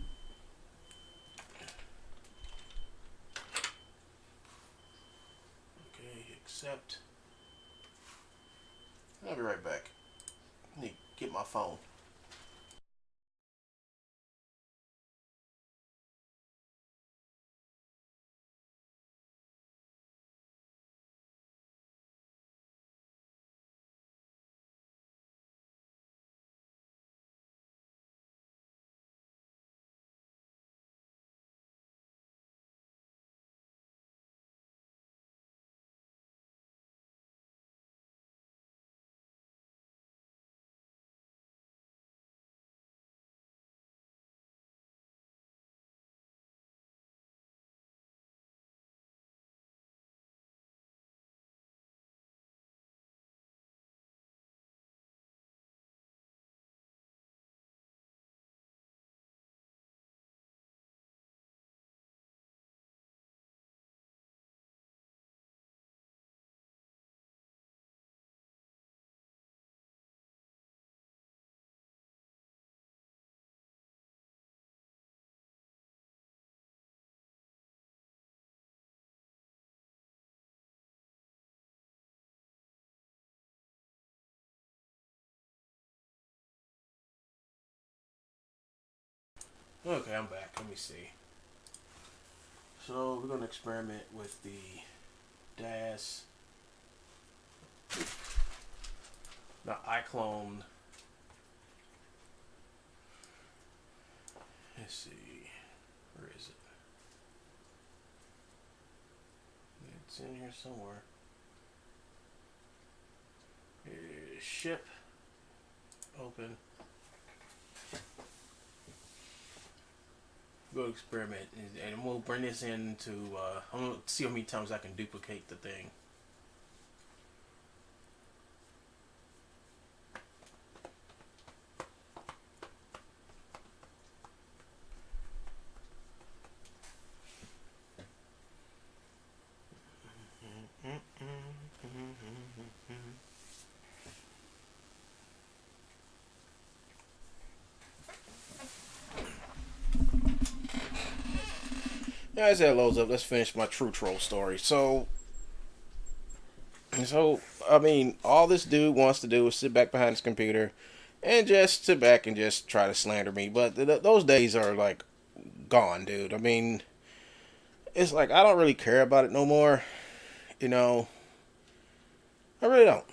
accept. I'll be right back. I need to get my phone. Okay, I'm back. Let me see. So we're gonna experiment with the DAS, the iclone. Let's see. Where is it? It's in here somewhere. Ship. Open. Go experiment, and we'll bring this into. I'm gonna see how many times I can duplicate the thing. As that loads up, let's finish my true troll story. So I mean, all this dude wants to do is sit back behind his computer and just sit back and just try to slander me. But those days are like gone, dude. I mean, it's like I don't really care about it no more. You know, I really don't.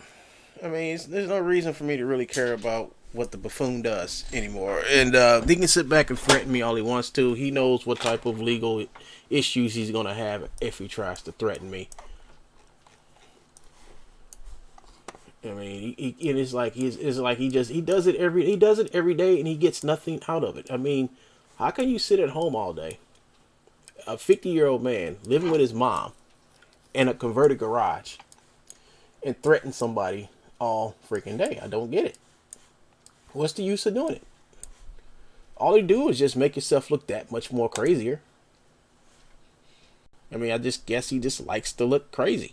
I mean, there's no reason for me to really care about what the buffoon does anymore. And he can sit back and threaten me all he wants to. He knows what type of legal issues he's gonna have if he tries to threaten me. I mean, it's like he does it every day, and he gets nothing out of it. I mean, how can you sit at home all day, a 50-year-old man living with his mom in a converted garage, and threaten somebody all freaking day? I don't get it. What's the use of doing it? All you do is just make yourself look that much more crazier. I mean, I just guess he just likes to look crazy.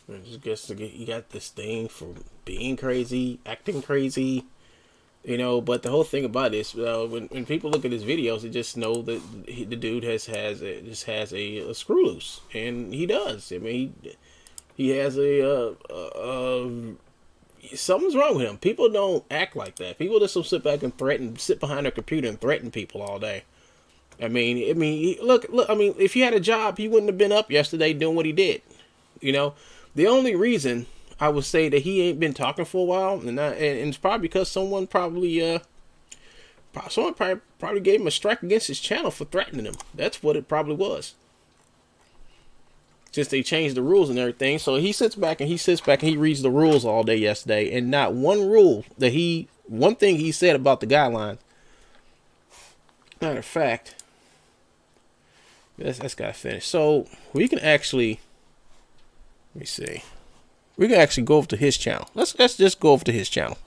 I just guess you got this thing for being crazy, acting crazy, you know. But the whole thing about this, when people look at his videos, they just know that the dude has a screw loose, and he does. I mean, he has something's wrong with him. People don't act like that. People just don't sit back and sit behind their computer and threaten people all day. I mean, look. I mean, if he had a job, he wouldn't have been up yesterday doing what he did, you know. The only reason I would say that he ain't been talking for a while, and it's probably because someone probably gave him a strike against his channel for threatening him. That's what it probably was. Since they changed the rules and everything, so he sits back and he reads the rules all day yesterday, and not one thing he said about the guidelines. Matter of fact, that's gotta finish. So we can actually. Let me see. We can actually go over to his channel. Let's just go over to his channel.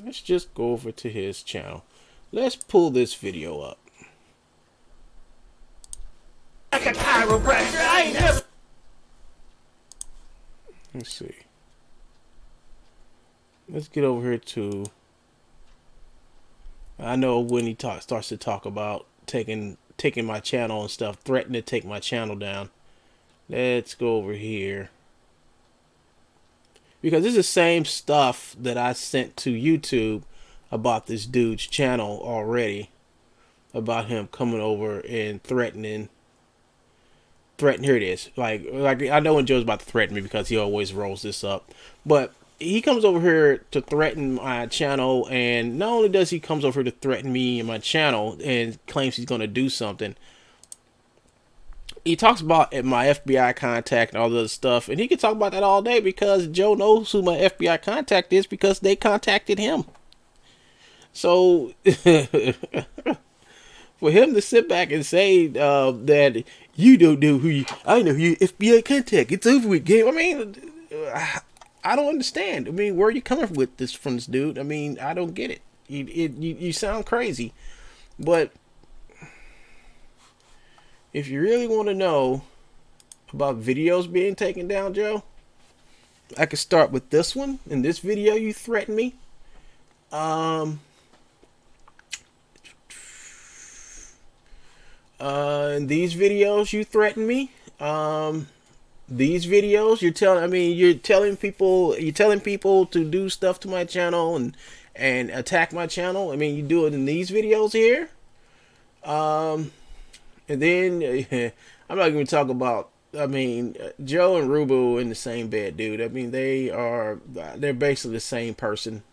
Let's just go over to his channel. Let's pull this video up. Like a chiropractor, I ain't never. Let's see. Let's get over here to. I know when he starts to talk about taking my channel and stuff, threatening to take my channel down. Let's go over here. Because this is the same stuff that I sent to YouTube about this dude's channel already. About him coming over and threatening. Here it is. Like I know when Joe's about to threaten me because he always rolls this up. But he comes over here to threaten my channel, and not only does he comes over here to threaten me and my channel and claims he's going to do something, he talks about my FBI contact and all this stuff, and he can talk about that all day because Joe knows who my FBI contact is because they contacted him. So for him to sit back and say that you don't know who I know who your FBI contact, it's over with, game. I mean, I don't understand. I mean, where are you coming with this from this dude? I mean, I don't get it. You sound crazy. But if you really want to know about videos being taken down, Joe, I could start with this one. In this video, you threatened me. In these videos, you threatened me. These videos, you're telling people to do stuff to my channel and attack my channel. I mean, you do it in these videos here. And then I'm not even talking about. I mean, Joe and Rubu in the same bed, dude. I mean, they're basically the same person.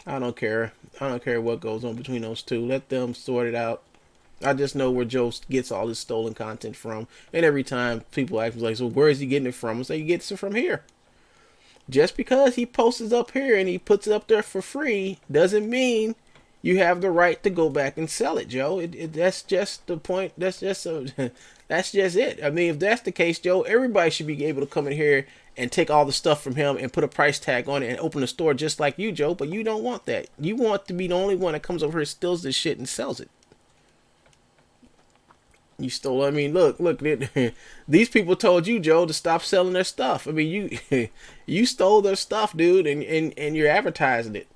I don't care. I don't care what goes on between those two. Let them sort it out. I just know where Joe gets all this stolen content from. And every time people ask me, like, so where is he getting it from? I say he gets it from here. Just because he posts it up here and he puts it up there for free doesn't mean you have the right to go back and sell it, Joe. That's just the point. That's just it. I mean, if that's the case, Joe, everybody should be able to come in here and take all the stuff from him and put a price tag on it and open a store just like you, Joe. But you don't want that. You want to be the only one that comes over here, steals this shit, and sells it. You stole. I mean, look. These people told you, Joe, to stop selling their stuff. I mean, you stole their stuff, dude, and you're advertising it.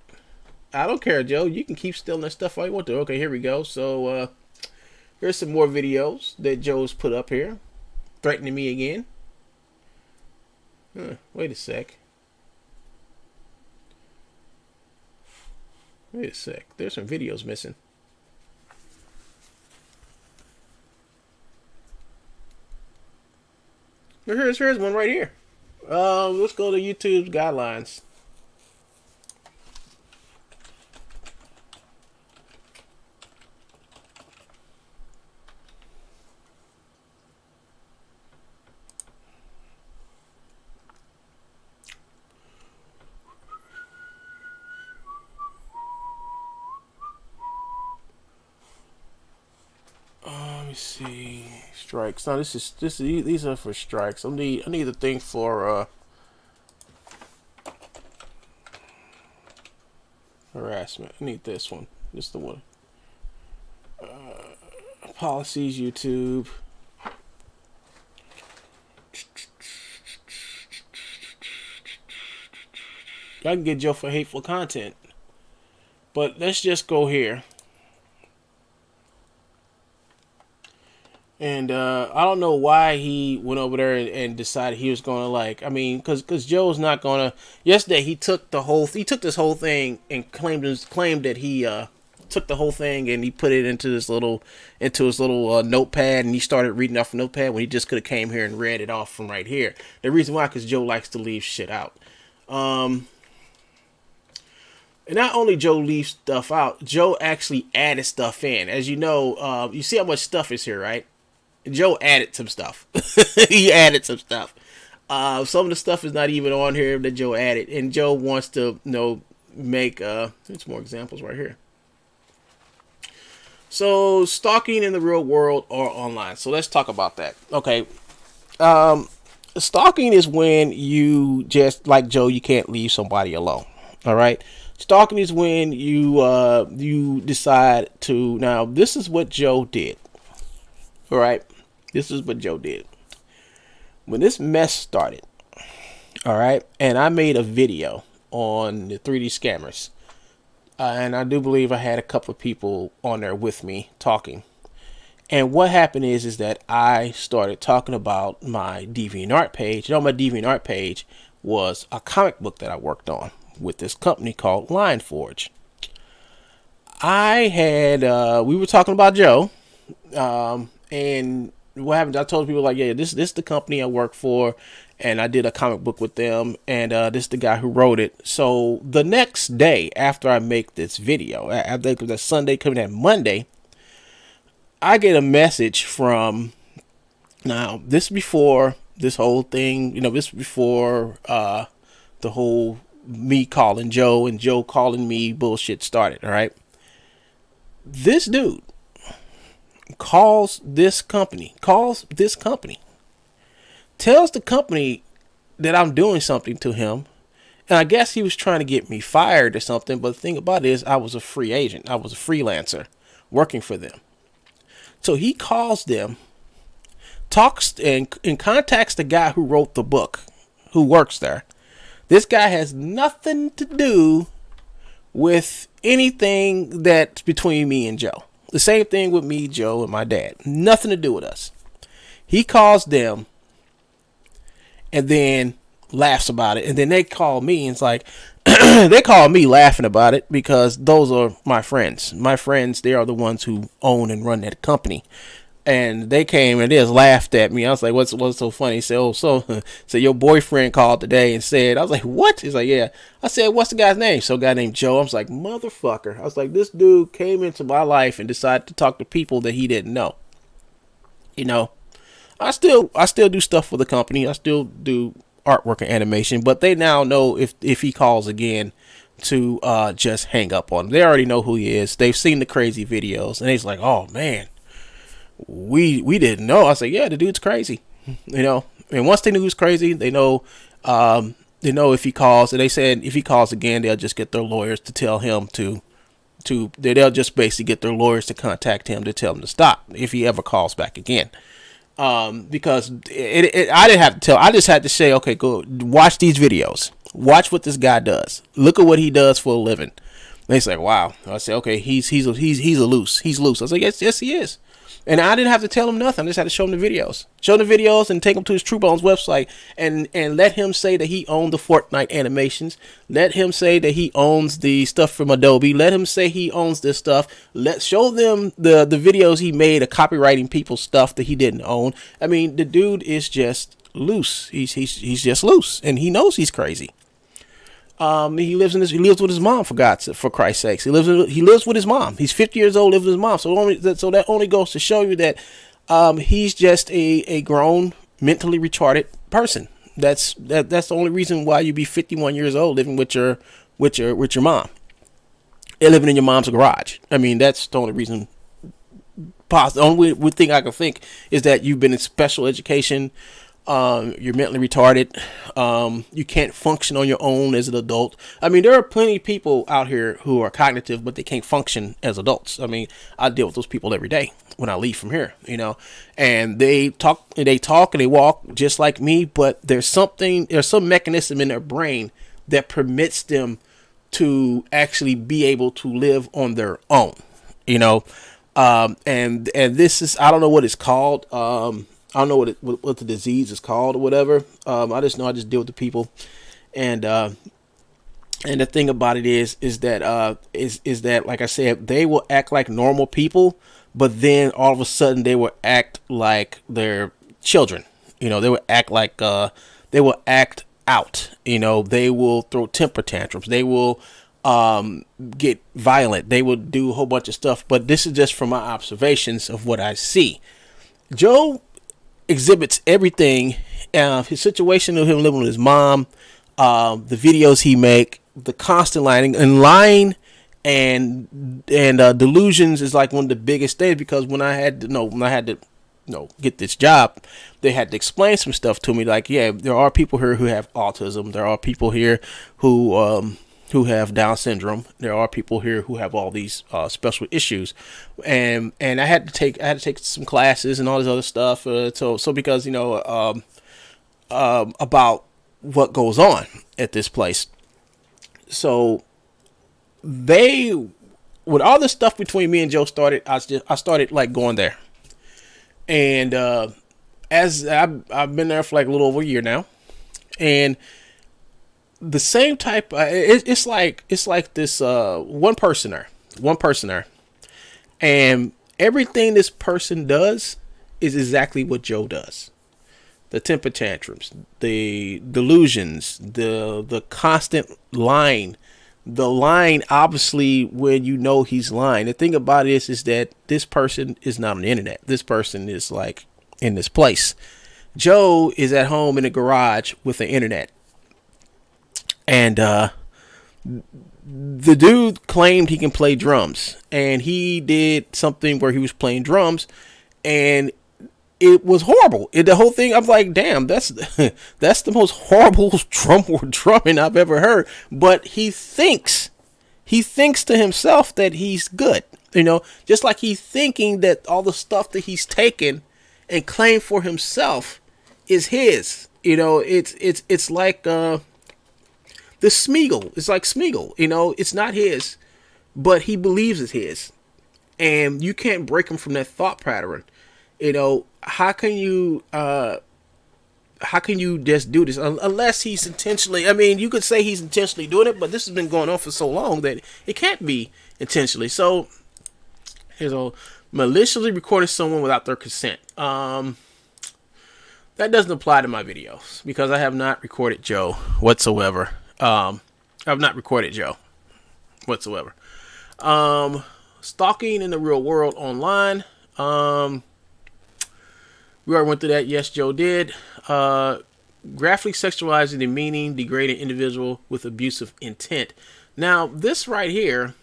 I don't care, Joe. You can keep stealing that stuff all you want to. Okay, here we go. So, here's some more videos that Joe's put up here. Threatening me again. Wait a sec. There's some videos missing. Here's one right here. Let's go to YouTube's guidelines. Let me see. Strikes. No, these are for strikes. I need the thing for harassment. I need this one. This is the one. Policies, YouTube. I can get Joe for hateful content, but let's just go here. And I don't know why he went over there and decided he was going to, like, I mean, because Joe's not going to. Yesterday he took this whole thing and claimed that he took the whole thing and he put it into his little notepad, and he started reading off a notepad when he just could have came here and read it off from right here. The reason why, because Joe likes to leave shit out. And not only Joe leaves stuff out, Joe actually added stuff in. As you know, you see how much stuff is here, right? Joe added some stuff. He added some stuff. Some of the stuff is not even on here that Joe added. And Joe wants to, make, there's more examples right here. So, stalking in the real world or online. So, let's talk about that. Okay. Stalking is when you just, like Joe, you can't leave somebody alone. All right. Stalking is when you decide to. Now, this is what Joe did. All right. This is what Joe did. When this mess started, all right, and I made a video on the 3D scammers, and I do believe I had a couple of people on there with me talking. And what happened is that I started talking about my DeviantArt page. You know, my DeviantArt page was a comic book that I worked on with this company called LionForge. We were talking about Joe, and what happened, I told people, like, yeah, this is the company I work for, and I did a comic book with them, and this is the guy who wrote it. So the next day after I make this video, after that Sunday coming that Monday, I get a message from, now this before this whole thing, this before the whole me calling Joe and Joe calling me bullshit started. All right, this dude calls this company, tells the company that I'm doing something to him. And I guess he was trying to get me fired or something. But the thing about it is I was a free agent. I was a freelancer working for them. So he calls them, talks and contacts the guy who wrote the book, who works there. This guy has nothing to do with anything that's between me and Joe. The same thing with me, Joe, and my dad. Nothing to do with us. He calls them and then laughs about it. And then they call me and it's like, they call me laughing about it because those are my friends. My friends, they are the ones who own and run that company. And they came and they just laughed at me. I was like, what's so funny? He said, oh, so your boyfriend called today and said, I was like, what? He's like, yeah. I said, what's the guy's name? So a guy named Joe. I was like, motherfucker. I was like, this dude came into my life and decided to talk to people that he didn't know. You know, I still do stuff for the company. I still do artwork and animation, but they now know if he calls again to just hang up on him. They already know who he is. They've seen the crazy videos and he's like, oh man, we didn't know. I said, yeah, the dude's crazy, you know. And once they knew who's crazy, they know if he calls. And they said if he calls again, they'll just get their lawyers to tell him they'll just basically get their lawyers to contact him to tell him to stop if he ever calls back again. Because I didn't have to tell. I just had to say, okay, go watch these videos. Watch what this guy does. Look at what he does for a living. And they say, wow. I said, okay, he's loose. He's loose. I was like, yes, he is. And I didn't have to tell him nothing. I just had to show him the videos. Show him the videos and take him to his True Bones website and let him say that he owned the Fortnite animations. Let him say that he owns the stuff from Adobe. Let him say he owns this stuff. Show them the videos he made of copywriting people's stuff that he didn't own. I mean, the dude is just loose. He's just loose, and he knows he's crazy. He lives with his mom, for Christ's sakes. He lives with his mom. He's 50 years old, lives with his mom. So that only goes to show you that he's just a grown, mentally retarded person. That's the only reason why you be 51 years old living with your mom. And living in your mom's garage. I mean, that's the only reason. The only thing I can think is that you've been in special education. You're mentally retarded. You can't function on your own as an adult. I mean, there are plenty of people out here who are cognitive, but they can't function as adults. I mean, I deal with those people every day when I leave from here, you know, and they talk and they walk just like me, but there's some mechanism in their brain that permits them to actually be able to live on their own, you know. And this is, I don't know what it's called. I don't know what the disease is called or whatever. I just know I just deal with the people, and the thing about it is that like I said, they will act like normal people, but then all of a sudden they will act like they're children. You know, they will act like they will act out. You know, they will throw temper tantrums. They will get violent. They will do a whole bunch of stuff. But this is just from my observations of what I see. Joe exhibits everything. His situation of him living with his mom, the videos he make, the constant lying and delusions is like one of the biggest things, because when I had to get this job, they had to explain some stuff to me, like, yeah, there are people here who have autism, there are people here who have Down syndrome, there are people here who have all these special issues, and I had to take some classes and all this other stuff, so because, you know, about what goes on at this place. So with all this stuff between me and Joe started, I started like going there, and as I've been there for like a little over a year now, and the same type, it's like this one personer, and everything this person does is exactly what Joe does. The temper tantrums, the delusions, the constant lying. The lying, obviously, when you know he's lying. The thing about it is that this person is not on the internet. This person is like in this place. Joe is at home in the garage with the internet. And the dude claimed he can play drums. And he did something where he was playing drums. And it was horrible. The whole thing, I'm like, damn, that's that's the most horrible drumming I've ever heard. But he thinks to himself that he's good, you know, just like he's thinking that all the stuff that he's taken and claimed for himself is his. You know, it's like the Smeagol. It's like Smeagol. You know, it's not his, but he believes it's his, and you can't break him from that thought pattern. You know, how can you just do this unless he's intentionally? I mean, you could say he's intentionally doing it, but this has been going on for so long that it can't be intentionally. So here's a maliciously recording someone without their consent. That doesn't apply to my videos because I have not recorded Joe whatsoever. I've not recorded Joe whatsoever. Stalking in the real world online. We already went through that. Yes, Joe did. Graphically sexualizing, demeaning, degrading individual with abusive intent. Now, this right here,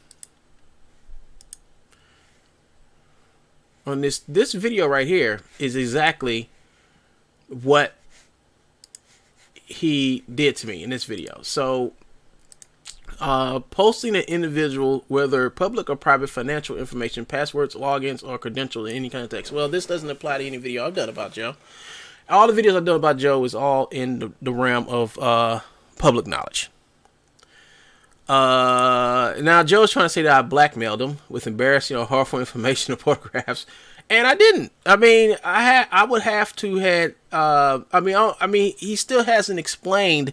on this video right here, is exactly what he did to me in this video. So, posting an individual, whether public or private, financial information, passwords, logins, or credentials in any context. Well, this doesn't apply to any video I've done about Joe. All the videos I've done about Joe is all in the realm of public knowledge. Now, Joe's trying to say that I blackmailed him with embarrassing or harmful information or photographs, and I didn't. I mean, I would have to had. I mean, he still hasn't explained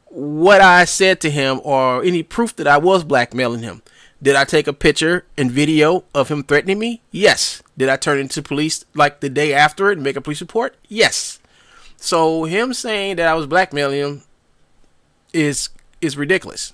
what I said to him or any proof that I was blackmailing him. Did I take a picture and video of him threatening me? Yes. Did I turn into police like the day after it and make a police report? Yes. So him saying that I was blackmailing him is ridiculous.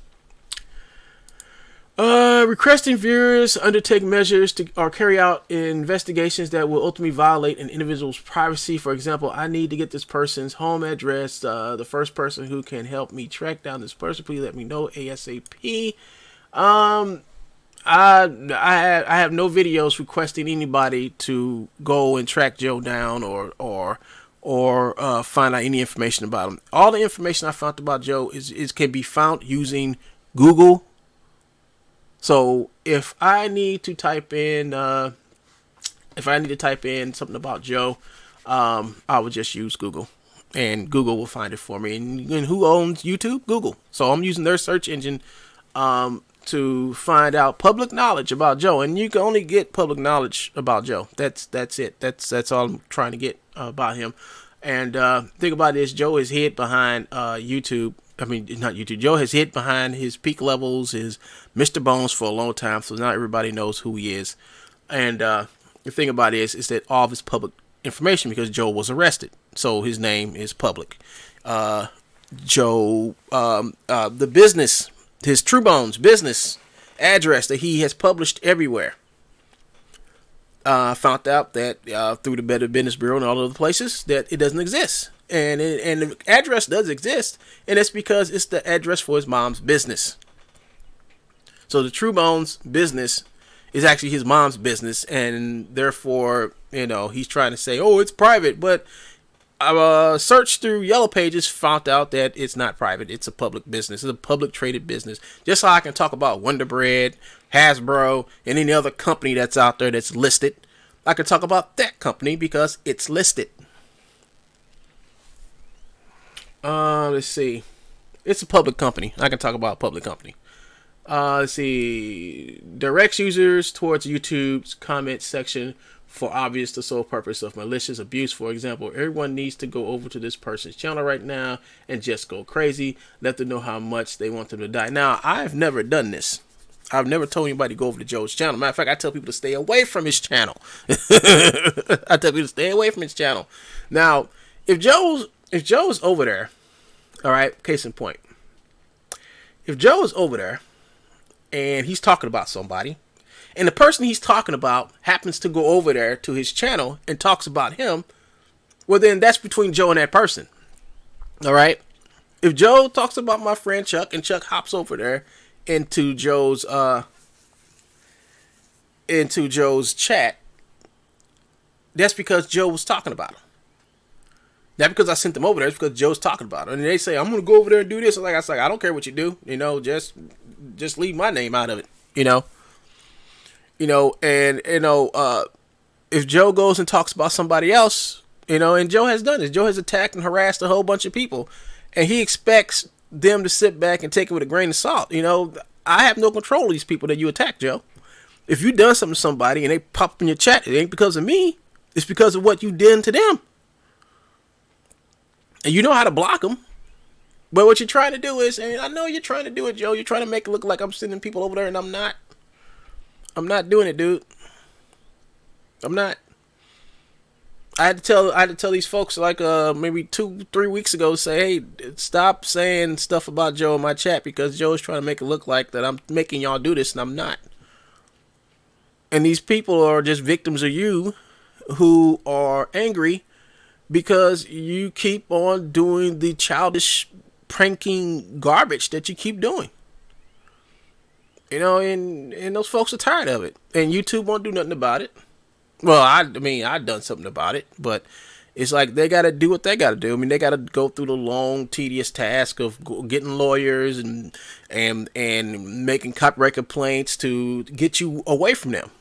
Requesting viewers undertake measures to or carry out investigations that will ultimately violate an individual's privacy. For example, I need to get this person's home address. The first person who can help me track down this person, please let me know ASAP. I have no videos requesting anybody to go and track Joe down or find out any information about him. All the information I found about Joe can be found using Google. So if I need to type in something about Joe, I would just use Google, and Google will find it for me. And who owns YouTube? Google. So I'm using their search engine to find out public knowledge about Joe, and you can only get public knowledge about Joe. That's it. That's all I'm trying to get about him. And think about this: Joe is hid behind YouTube. I mean, not YouTube. Joe has hid behind his peak levels, his Mr. Bones for a long time, so not everybody knows who he is. And the thing about it is that all of his public information, because Joe was arrested, so his name is public. Joe, the business, his True Bones business address that he has published everywhere. Found out that through the Better Business Bureau and all other places that it doesn't exist. And the address does exist, and it's because it's the address for his mom's business. So the True Bones business is actually his mom's business, and therefore, you know, he's trying to say, oh, it's private. But I searched through Yellow Pages, found out that it's not private. It's a public business. It's a public traded business. Just so I can talk about Wonder Bread, Hasbro, and any other company that's out there that's listed, I can talk about that company because it's listed. Let's see. It's a public company. I can talk about a public company. Let's see. Directs users towards YouTube's comment section for obvious the sole purpose of malicious abuse. For example, everyone needs to go over to this person's channel right now and just go crazy. Let them know how much they want them to die. Now, I've never done this. I've never told anybody to go over to Joe's channel. Matter of fact, I tell people to stay away from his channel. I tell people to stay away from his channel. Now, if Joe's over there, all right, case in point. If Joe is over there and he's talking about somebody, and the person he's talking about happens to go over there to his channel and talks about him, well, then that's between Joe and that person. All right. If Joe talks about my friend Chuck and Chuck hops over there into Joe's, chat, that's because Joe was talking about him. Not because I sent them over there. It's because Joe's talking about him. And they say, I'm going to go over there and do this. And like I said, I don't care what you do. You know, just leave my name out of it. You know, and if Joe goes and talks about somebody else, you know, and Joe has done this. Joe has attacked and harassed a whole bunch of people, and he expects them to sit back and take it with a grain of salt. You know, I have no control of these people that you attack, Joe. If you done something to somebody and they pop up in your chat, it ain't because of me. It's because of what you did to them. And you know how to block them. But what you're trying to do is, and I know you're trying to do it, Joe. You're trying to make it look like I'm sending people over there, and I'm not. I'm not doing it, dude. I'm not. I had to tell these folks like maybe 2-3 weeks ago, say, hey, stop saying stuff about Joe in my chat because Joe is trying to make it look like that I'm making y'all do this, and I'm not. And these people are just victims of you who are angry because you keep on doing the childish pranking garbage that you keep doing. You know, and those folks are tired of it. And YouTube won't do nothing about it. Well, I mean, I've done something about it, but it's like they got to do what they got to do. I mean, they got to go through the long, tedious task of getting lawyers and making copyright complaints to get you away from them.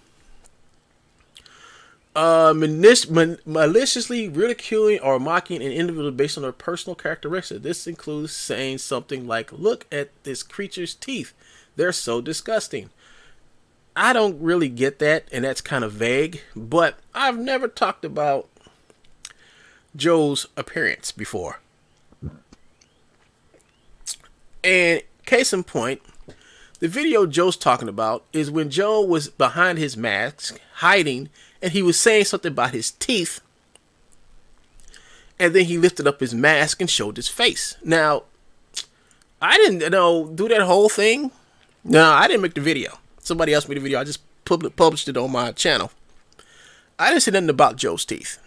Maliciously ridiculing or mocking an individual based on their personal characteristics. This includes saying something like, look at this creature's teeth. They're so disgusting. I don't really get that, and that's kind of vague, but I've never talked about Joe's appearance before. And case in point, the video Joe's talking about is when Joe was behind his mask, hiding, and he was saying something about his teeth, and then he lifted up his mask and showed his face. Now, I didn't do that whole thing. No, I didn't make the video. Somebody else made the video. I just published it on my channel. I didn't say nothing about Joe's teeth.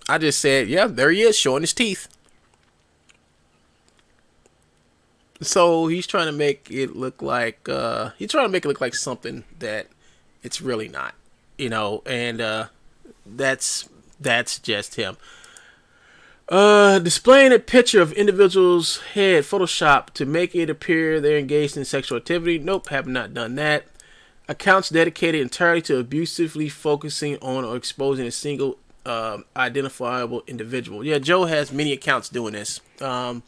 I just said, yeah, there he is showing his teeth. So he's trying to make it look like something that it's really not, you know, and that's just him. Displaying a picture of individual's head Photoshop to make it appear they're engaged in sexual activity. Nope, have not done that. Accounts dedicated entirely to abusively focusing on or exposing a single identifiable individual. Yeah, Joe has many accounts doing this. And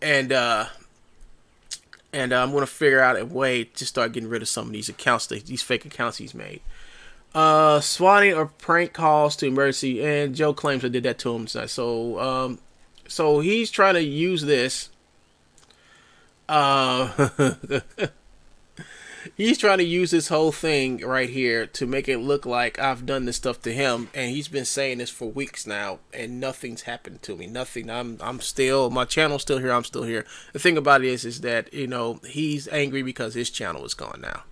I'm going to figure out a way to start getting rid of some of these accounts, these fake accounts he's made. Swatting or prank calls to emergency, and Joe claims I did that to him. So he's trying to use this. He's trying to use this whole thing right here to make it look like I've done this stuff to him, and he's been saying this for weeks now, and nothing's happened to me. Nothing. I'm still, my channel's still here. I'm still here. The thing about it is that, you know, he's angry because his channel is gone now.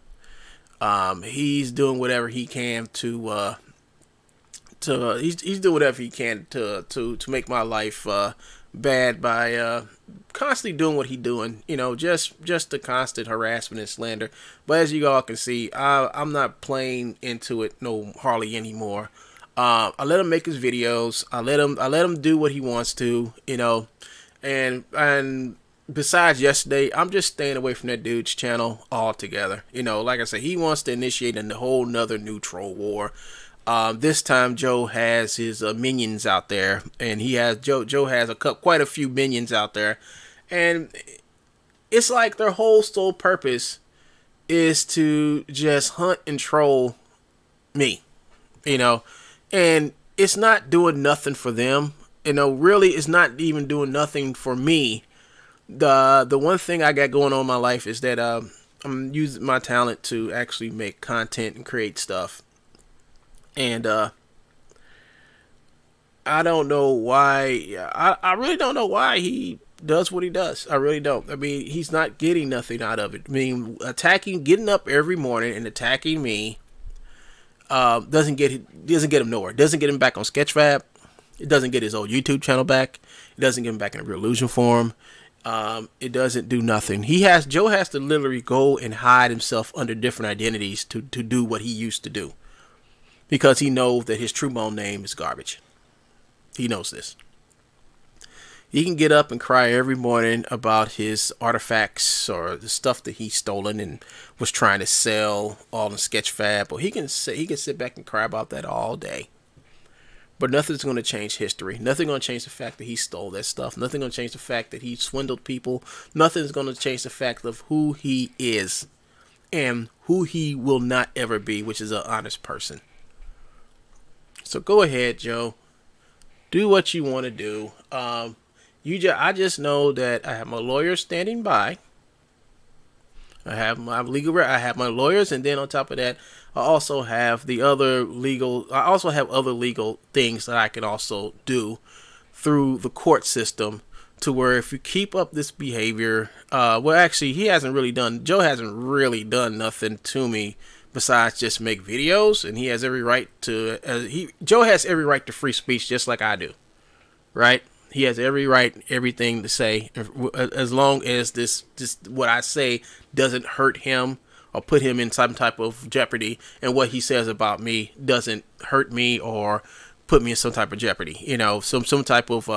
He's doing whatever he can to he's doing whatever he can to make my life bad by constantly doing what he's doing, you know, just the constant harassment and slander. But as you all can see, I'm not playing into it hardly anymore. I let him make his videos. I let him do what he wants to, you know, and besides yesterday, I'm just staying away from that dude's channel altogether. You know, like I said, he wants to initiate a whole nother new troll war. This time Joe has his minions out there, and he has Joe has quite a few minions out there, and it's like their whole sole purpose is to just hunt and troll me, you know, and it's not doing nothing for them. You know, really, it's not even doing nothing for me. The one thing I got going on in my life is that I'm using my talent to actually make content and create stuff. And I don't know why. I really don't know why he does what he does. I really don't. I mean, he's not getting nothing out of it. I mean, getting up every morning and attacking me doesn't get him nowhere. It doesn't get him back on Sketchfab. It doesn't get his old YouTube channel back. It doesn't get him back in a Real Illusion forum. It doesn't do nothing. Joe has to literally go and hide himself under different identities to do what he used to do. because he knows that his true bone name is garbage. He knows this. He can get up and cry every morning about his artifacts or the stuff that he's stolen and was trying to sell all in Sketchfab, or he can sit back and cry about that all day. But nothing's going to change history. Nothing's going to change the fact that he stole that stuff. Nothing's going to change the fact that he swindled people. Nothing's going to change the fact of who he is and who he will not ever be, which is an honest person. So go ahead, Joe. Do what you want to do. I just know that I have my lawyers standing by. I have my lawyers, and then on top of that, I also have other legal things that I can also do through the court system, to where if you keep up this behavior, well, actually, Joe hasn't really done nothing to me besides just make videos, and he has every right to, Joe has every right to free speech, just like I do, right? He has every right, everything to say, as long as this what I say doesn't hurt him or put him in some type of jeopardy, and what he says about me doesn't hurt me or put me in some type of jeopardy, some type of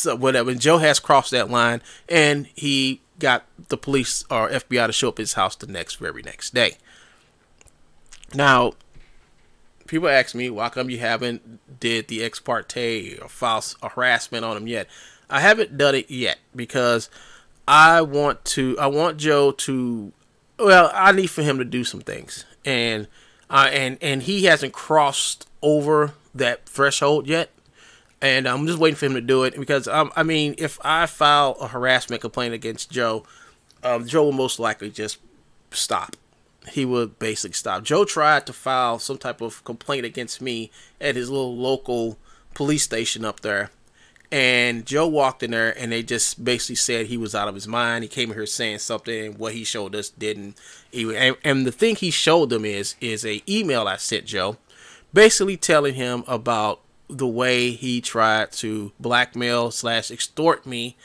whatever. Joe has crossed that line, and he got the police or FBI to show up at his house the very next day. Now, people ask me, why come you haven't did the ex parte or false harassment on him yet? I haven't done it yet because I want Joe to, well, I need for him to do some things, and he hasn't crossed over that threshold yet, and I'm just waiting for him to do it, because I mean, if I file a harassment complaint against Joe, Joe will most likely just stop. He would basically stop. Joe tried to file some type of complaint against me at his little local police station up there, and Joe walked in there, and they just basically said he was out of his mind. He came in here saying something, and what he showed us didn't even. And the thing he showed them is a email I sent Joe, basically telling him about the way he tried to blackmail / extort me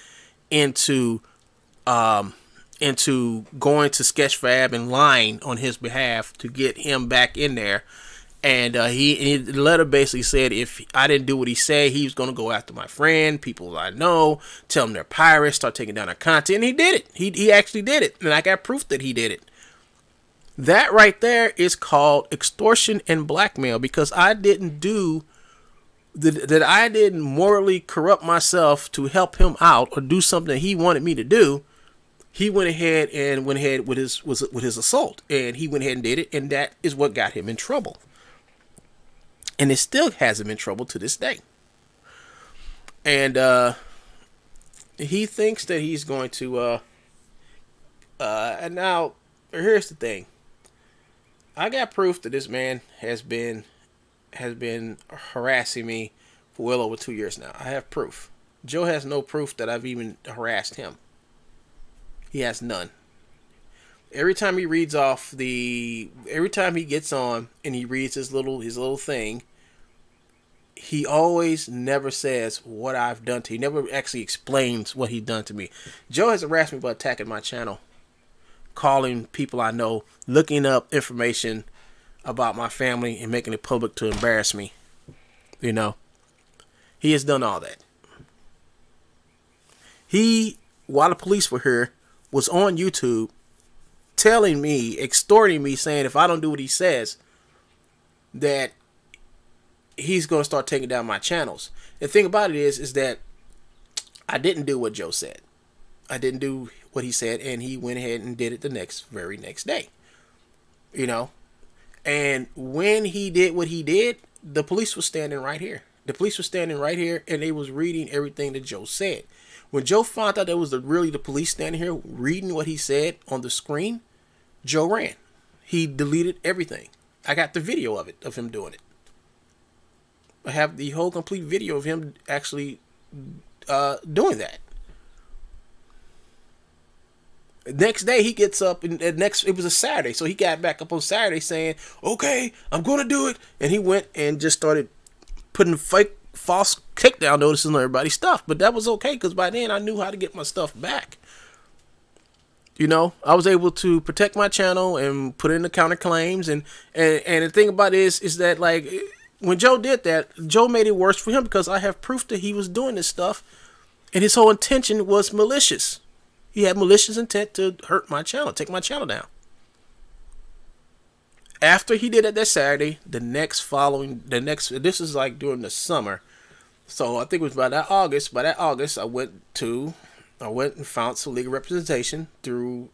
into going to Sketchfab and lying on his behalf to get him back in there. And the letter basically said if I didn't do what he said, he was going to go after my friend, people I know, tell them they're pirates, start taking down their content. And he did it. He actually did it. And I got proof that he did it. That right there is called extortion and blackmail, because I didn't do that. I didn't morally corrupt myself to help him out or do something that he wanted me to do. He went ahead with his assault, and he went ahead and did it, and that is what got him in trouble. And it still has him in trouble to this day. And he thinks that he's going to and now here's the thing. I got proof that this man has been harassing me for well over 2 years now. I have proof. Joe has no proof that I've even harassed him. He has none. Every time he gets on and he reads his little thing, he always never says what I've done to him. He never actually explains what he's done to me. Joe has harassed me by attacking my channel, calling people I know, looking up information about my family and making it public to embarrass me. He has done all that. He, while the police were here, was on YouTube telling me, extorting me, saying if I don't do what he says, that he's going to start taking down my channels. The thing about it is that I didn't do what Joe said. I didn't do what he said, and he went ahead and did it the very next day. And when he did what he did, the police was standing right here. The police were standing right here, and they was reading everything that Joe said. When Joe found out that was really the police standing here reading what he said on the screen, Joe ran. He deleted everything. I got the video of it, of him doing it. I have the whole complete video of him actually doing that. Next day he gets up, and it was a Saturday, so he got back up on Saturday saying, okay, I'm going to do it. And he went and just started putting false takedown notices on everybody's stuff. But that was okay, because by then I knew how to get my stuff back. You know, I was able to protect my channel and put in the counterclaims. And the thing about it is that, like, when Joe did that, Joe made it worse for him because I have proof that he was doing this stuff. And his whole intention was malicious. He had malicious intent to hurt my channel, take my channel down. After he did it that Saturday, this is like during the summer. So I think it was by that August. By that August, I went and found some legal representation through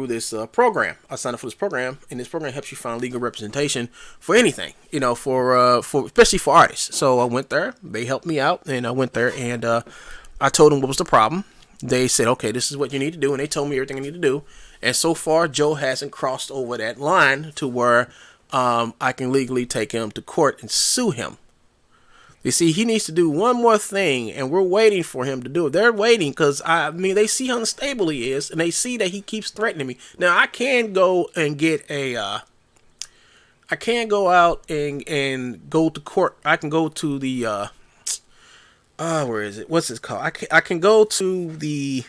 this program. I signed up for this program, and this program helps you find legal representation for anything, you know, for especially for artists. So I went there. They helped me out, and I went there, and I told them what was the problem. They said, okay, this is what you need to do, and they told me everything I need to do. And so far, Joe hasn't crossed over that line to where I can legally take him to court and sue him. You see, he needs to do one more thing, and we're waiting for him to do it. They're waiting because, I mean, they see how unstable he is, and they see that he keeps threatening me. Now, I can go and get a, I can go out and go to court. I can go to the, where is it? What's it called? I can go to the,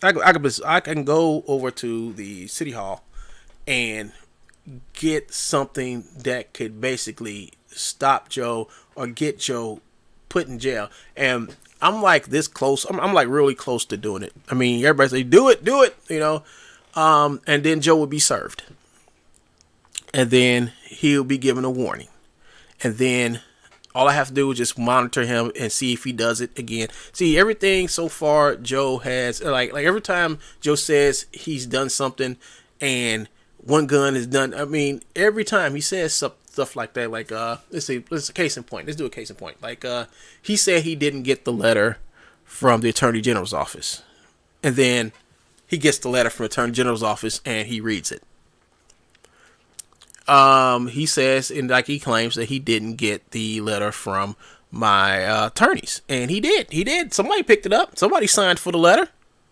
I can go over to the city hall and get something that could basically stop Joe or get Joe put in jail. And I'm like this close. I'm like really close to doing it. I mean, everybody say, do it, you know. And then Joe will be served. And then he'll be given a warning. And then all I have to do is just monitor him and see if he does it again. See, everything so far Joe has, like every time Joe says he's done something and one gun is done, I mean, every time he says stuff like that, like, let's see, let's a case in point. Let's do a case in point. Like, he said he didn't get the letter from the Attorney General's office. And then he gets the letter from the Attorney General's office and he reads it. He says, and like he claims that he didn't get the letter from my attorneys. And he did. Somebody picked it up. Somebody signed for the letter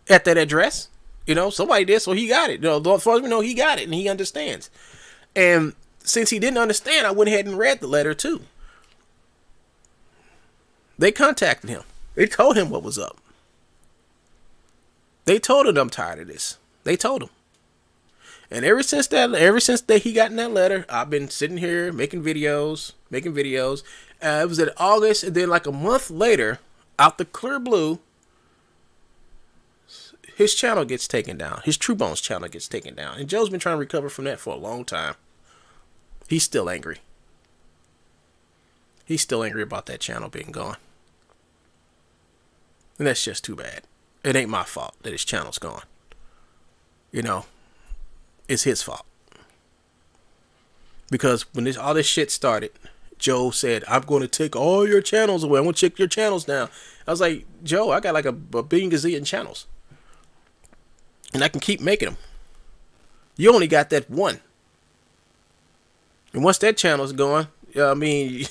at that address. You know, somebody did, so he got it. You know, as far as we know, he got it and he understands. And since he didn't understand, I went ahead and read the letter too. They contacted him. They told him what was up. They told him I'm tired of this. They told him. And ever since that he got in that letter, I've been sitting here making videos. It was in August, and then like a month later, out the clear blue, his channel gets taken down. His True Bones channel gets taken down. And Joe's been trying to recover from that for a long time. He's still angry. He's still angry about that channel being gone. And that's just too bad. It ain't my fault that his channel's gone. You know, it's his fault. Because when all this shit started, Joe said, I'm going to take all your channels away. I'm going to check your channels down. I was like, Joe, I got like a billion gazillion channels. And I can keep making them. You only got that one. And once that channel is gone, I mean,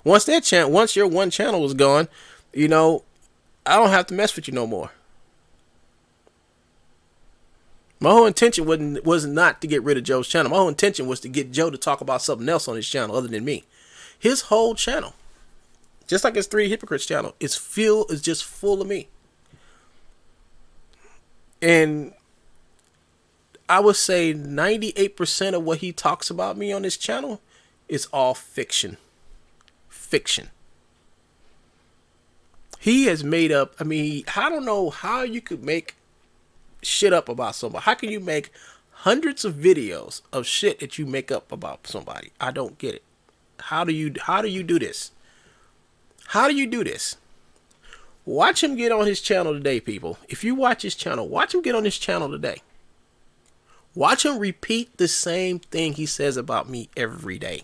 once your one channel is gone, you know, I don't have to mess with you no more. My whole intention was not to get rid of Joe's channel. My whole intention was to get Joe to talk about something else on his channel other than me. His whole channel, just like his Three Hypocrites channel, is just full of me. And I would say 98% of what he talks about me on this channel is all fiction. Fiction. He has made up, I mean, I don't know how you could make shit up about somebody. How can you make hundreds of videos of shit that you make up about somebody? I don't get it. How do you do this? How do you do this? Watch him get on his channel today, people. If you watch his channel, watch him get on his channel today. Watch him repeat the same thing he says about me every day.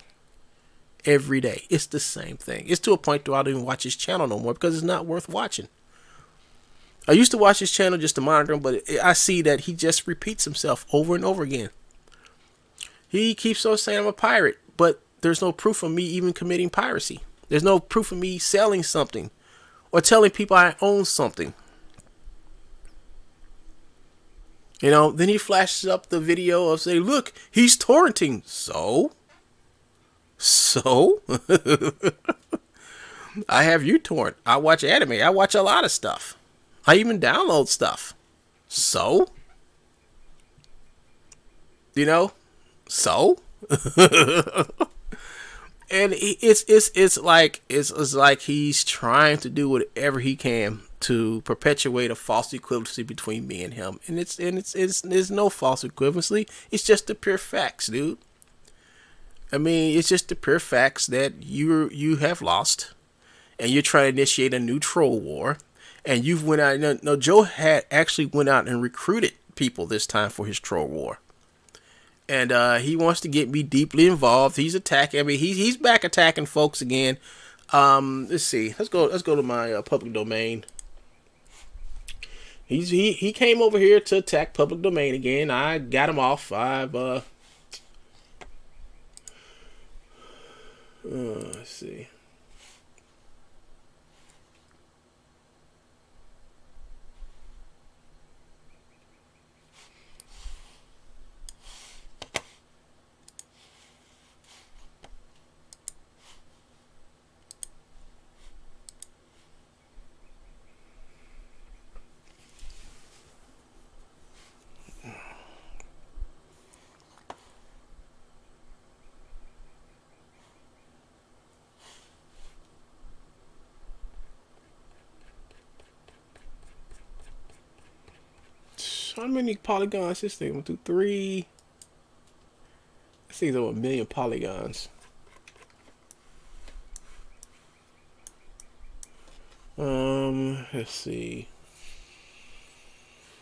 Every day. It's the same thing. It's to a point where I don't even watch his channel no more because it's not worth watching. I used to watch his channel just to monitor him, but I see that he just repeats himself over and over again. He keeps on saying I'm a pirate, but there's no proof of me even committing piracy. There's no proof of me selling something or telling people I own something. You know, then he flashes up the video of say, look, he's torrenting. So? I have uTorrent. I watch anime. I watch a lot of stuff. I even download stuff. So, you know, so, and it's like he's trying to do whatever he can to perpetuate a false equivalency between me and him, and it's no false equivalency. It's just the pure facts, dude. I mean, it's just the pure facts that you have lost, and you're trying to initiate a new troll war, and you've went out. No, Joe had actually went out and recruited people this time for his troll war, and he wants to get me deeply involved. He's attacking. I mean, he's back attacking folks again. Let's see. Let's go to my public domain. He came over here to attack public domain again. I got him off. Let's see. How many polygons this thing? 1, 2, 3. I think there's over 1,000,000 polygons. Let's see.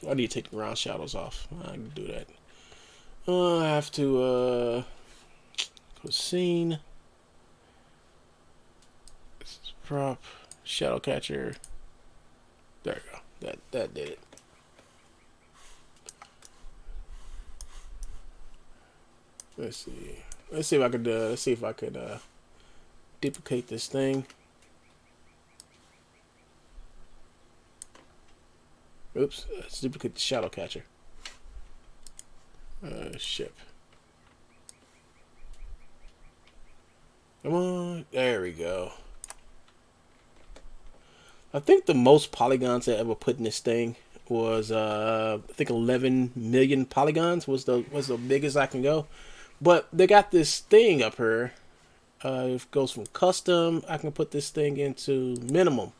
I need to take the ground shadows off. I can do that. I have to go scene. Prop shadow catcher. There we go. That did it. Let's see. Let's see if I could duplicate this thing. Oops. Let's duplicate the shadow catcher. Ship. Come on. There we go. I think the most polygons I ever put in this thing was I think 11 million polygons was the biggest I can go. But they got this thing up here. It goes from custom. I can put this thing into minimum.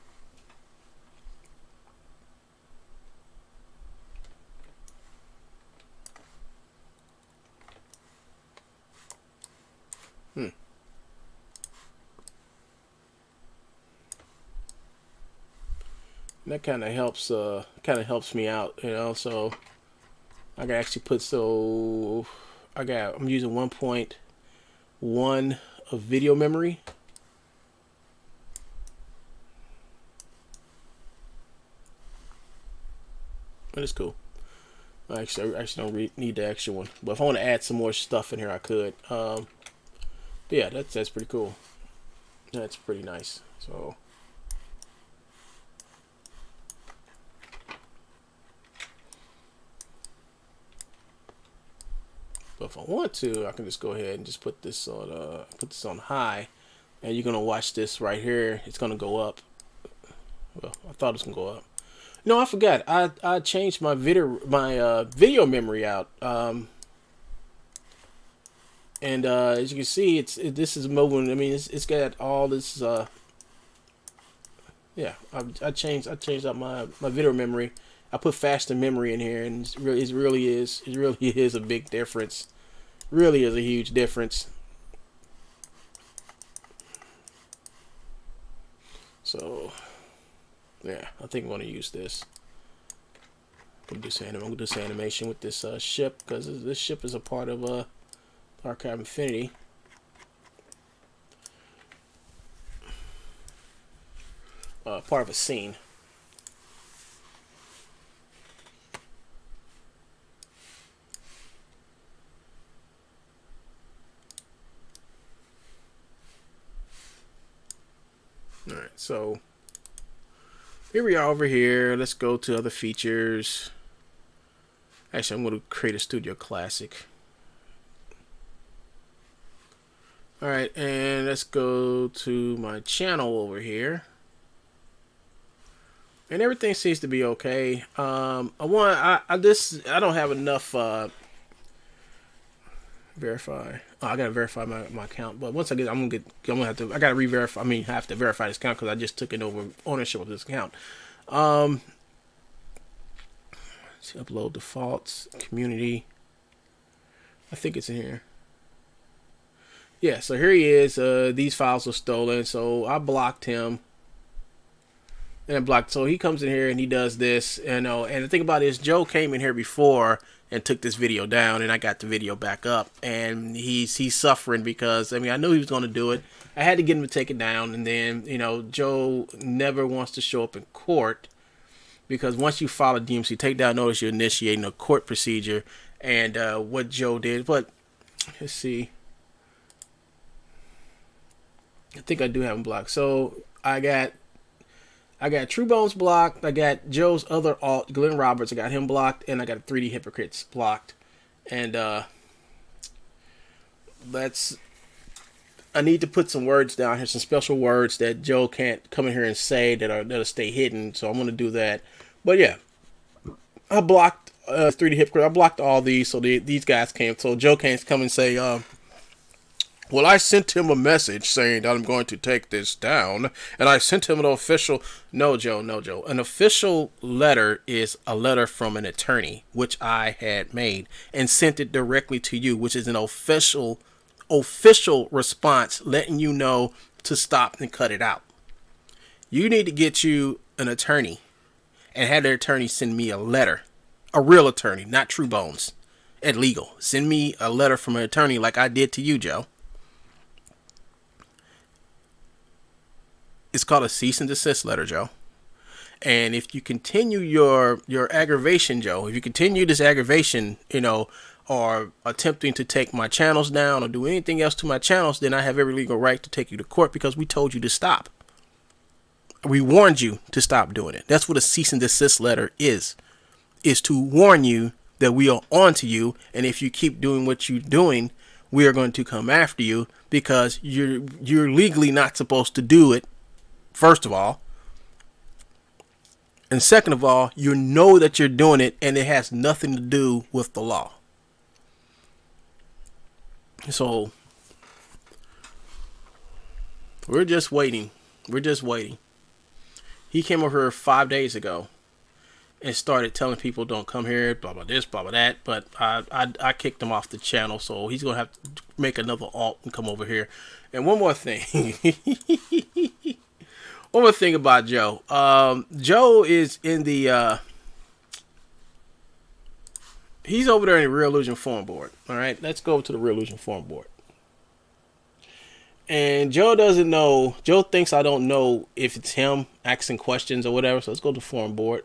That kind of helps me out, you know. So I can actually put I'm using 1.1 of video memory. But it's cool. I actually don't need the extra one. But if I want to add some more stuff in here, I could. But yeah, that's pretty cool. That's pretty nice. So. But if I want to, I can just go ahead and just put this on high, and you're gonna watch this right here. It's gonna go up. Well, I thought it was gonna go up. No, I forgot. I changed my video memory out. And as you can see, this is moving. I mean, it's got all this. Yeah, I changed out my video memory. I put faster memory in here, and it really is a big difference. Really is a huge difference. So, yeah, I think I'm going to use this. I'm going to do this animation with this ship, because this ship is a part of Archive Infinity. Part of a scene. Alright, so here we are over here. Let's go to other features. Actually, I'm going to create a Studio Classic. Alright, and let's go to my channel over here. And everything seems to be okay. I don't have enough verify. Oh, I gotta verify my account. But once I get, I'm gonna have to. I gotta re-verify. I mean, I have to verify this account because I just took it over ownership of this account. Let's upload defaults, community. I think it's in here. Yeah, so here he is. These files were stolen, so I blocked him. And I blocked. So he comes in here and he does this, and the thing about it is Joe came in here before and took this video down, and I got the video back up, and he's suffering because I mean I knew he was going to do it. I had to get him to take it down, and then Joe never wants to show up in court because once you file a DMC takedown notice, you're initiating a court procedure, and what Joe did. But let's see. I think I do have him blocked. So I got True Bones blocked. I got Joe's other alt, Glenn Roberts. I got him blocked, and I got 3D Hypocrites blocked. And I need to put some words down here, some special words that Joe can't come in here and say that'll stay hidden. So I'm gonna do that. But yeah, I blocked 3D Hypocrite. I blocked all these, so these guys came. So Joe can't come and say, well, I sent him a message saying that I'm going to take this down, and I sent him an official. No, Joe. An official letter is a letter from an attorney, which I had made and sent it directly to you, which is an official response letting you know to stop and cut it out. You need to get you an attorney and have their attorney send me a letter, a real attorney, not True Bones at legal. Send me a letter from an attorney like I did to you, Joe. It's called a cease and desist letter, Joe. And if you continue your aggravation, Joe, if you continue this aggravation, or attempting to take my channels down or do anything else to my channels, then I have every legal right to take you to court because we told you to stop. We warned you to stop doing it. That's what a cease and desist letter is to warn you that we are on to you. And if you keep doing what you're doing, we are going to come after you because you're legally not supposed to do it. First of all, and second of all, you know that you're doing it and it has nothing to do with the law. So we're just waiting. He came over here 5 days ago and started telling people don't come here, blah blah this, blah blah that. But I kicked him off the channel, so he's gonna have to make another alt and come over here. And one more thing. One more thing about Joe. Joe is in the he's over there in the Real Illusion forum board. All right, let's go to the Real Illusion forum board. And Joe doesn't know. Joe thinks I don't know if it's him asking questions or whatever. So let's go to the forum board.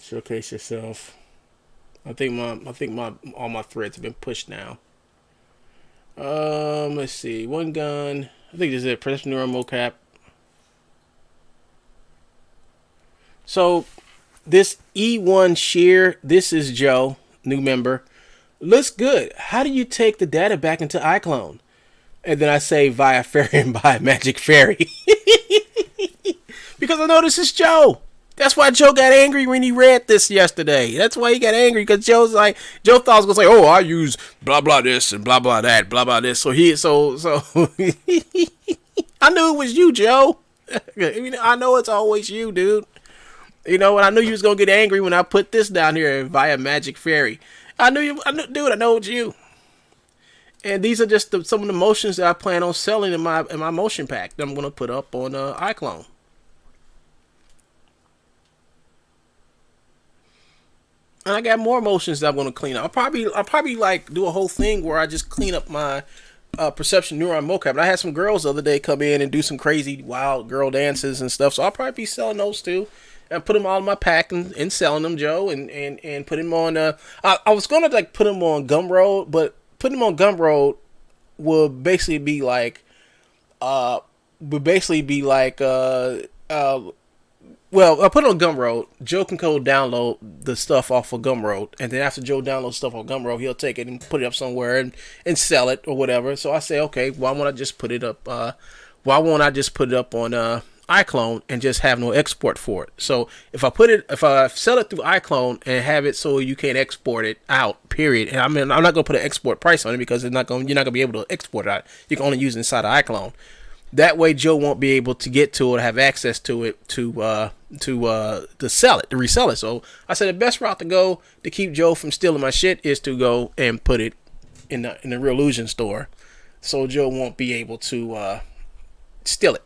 Showcase yourself. I think all my threads have been pushed now. Let's see. One gun. I think this is it. Perception neuron mocap. So this E1 shear. This is Joe, new member. Looks good. How do you take the data back into iClone? And then I say via fairy and by magic fairy. Because I know this is Joe. That's why Joe got angry when he read this yesterday. That's why he got angry, because Joe thought I was gonna say, oh, I use blah blah this and blah blah that, blah blah this. So I knew it was you, Joe. I know it's always you, dude. And I knew you was gonna get angry when I put this down here via magic fairy. I knew, dude. I know it's you. And these are just some of the motions that I plan on selling in my motion pack that I'm gonna put up on iClone. And I got more motions that I'm going to clean up. I'll probably like do a whole thing where I just clean up my perception neuron mocap. And I had some girls the other day come in and do some crazy wild girl dances and stuff. So I'll probably be selling those too, and put them all in my pack and selling them, Joe, and put them on. I was going to like put them on Gumroad, but putting them on Gumroad will basically be like Well, I put it on Gumroad. Joe can go download the stuff off of Gumroad, and then after Joe downloads stuff on Gumroad, he'll take it and put it up somewhere and sell it or whatever. So I say, okay, why won't I just put it up? Why won't I just put it up on iClone and just have no export for it? So if I sell it through iClone and have it so you can't export it out, period. And I mean, I'm not gonna put an export price on it because you're not gonna be able to export it out. You can only use it inside of iClone. That way, Joe won't be able to get to it, have access to it, to sell it, to resell it. So I said the best route to go to keep Joe from stealing my shit is to go and put it in the Real Illusion store, so Joe won't be able to steal it.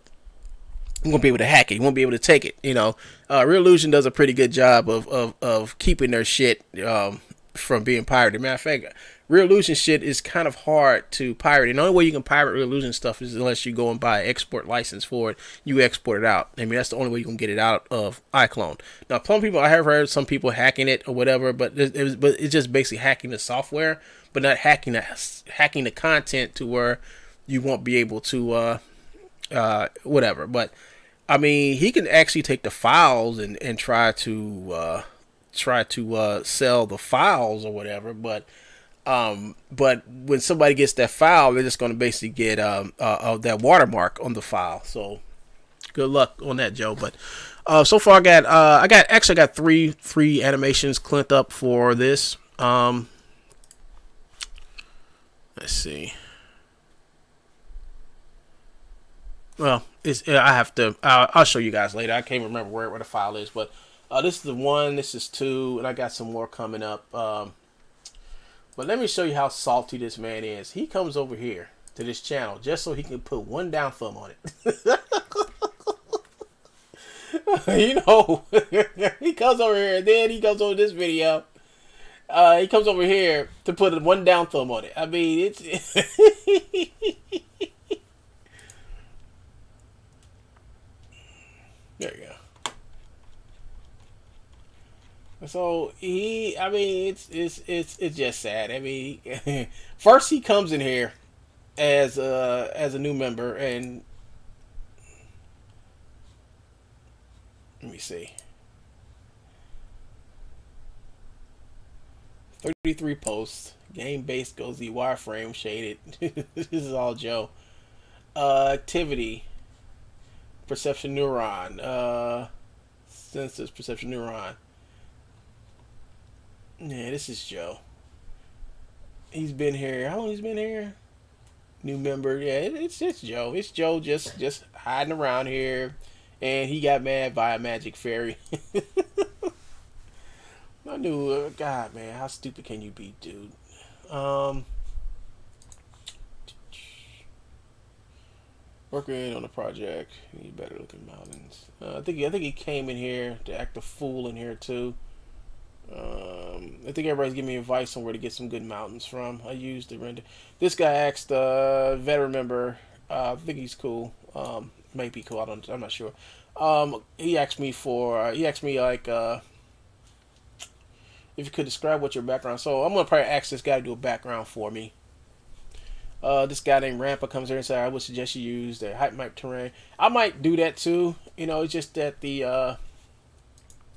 He won't be able to hack it. He won't be able to take it. You know, Real Illusion does a pretty good job of keeping their shit from being pirated. Matter of fact, Real Illusion shit is kind of hard to pirate. And the only way you can pirate Real Illusion stuff is unless you go and buy an export license for it. You export it out. I mean, that's the only way you can get it out of iClone. Now, some people, I have heard some people hacking it or whatever, but it's just basically hacking the software, but not hacking the content to where you won't be able to whatever. But I mean, he can actually take the files and try to sell the files or whatever, but when somebody gets that file, they're just going to basically get that watermark on the file. So good luck on that, Joe. But so far I got 3 free animations clipped up for this. Let's see. Well, I'll show you guys later. I can't remember where the file is, but this is the 1, this is 2, and I got some more coming up. But let me show you how salty this man is. He comes over here to this channel just so he can put one down thumb on it. You know, he comes over here, and then he comes over this video. He comes over here to put one down thumb on it. I mean, it's... There you go. So I mean, it's just sad. I mean, first he comes in here as a new member, and let me see, 33 posts, game based goes the wireframe shaded. This is all Joe. Activity, perception neuron, senses perception neuron. Yeah, this is Joe. He's been here. How long he's been here? New member. Yeah, it's Joe. It's Joe just hiding around here, and he got mad by a magic fairy. I knew. God, man, how stupid can you be, dude? Working on a project. You better look at mountains. I think he came in here to act a fool in here too. I think everybody's giving me advice on where to get some good mountains from. I used the render. This guy asked veteran member. I think he's cool. Might be cool. I'm not sure. He asked me like if you could describe what your background. So I'm gonna probably ask this guy to do a background for me. This guy named Rampa comes here and says, I would suggest you use the hype map terrain. I might do that too. You know, it's just that the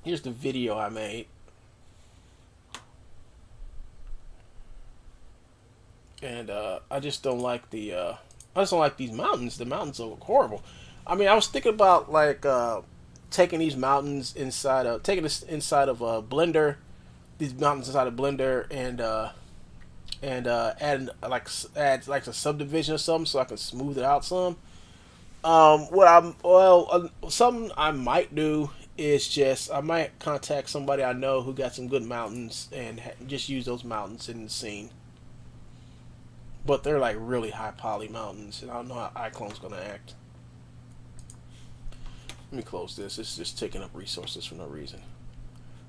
here's the video I made. And I just don't like these mountains. The mountains look horrible. I mean, I was thinking about like taking these mountains inside of Blender, these mountains inside of Blender, and add like a subdivision or something so I can smooth it out some. Something I might do is just I might contact somebody I know who got some good mountains and just use those mountains in the scene. But they're like really high poly mountains, and I don't know how iClone's gonna act. Let me close this. It's just taking up resources for no reason.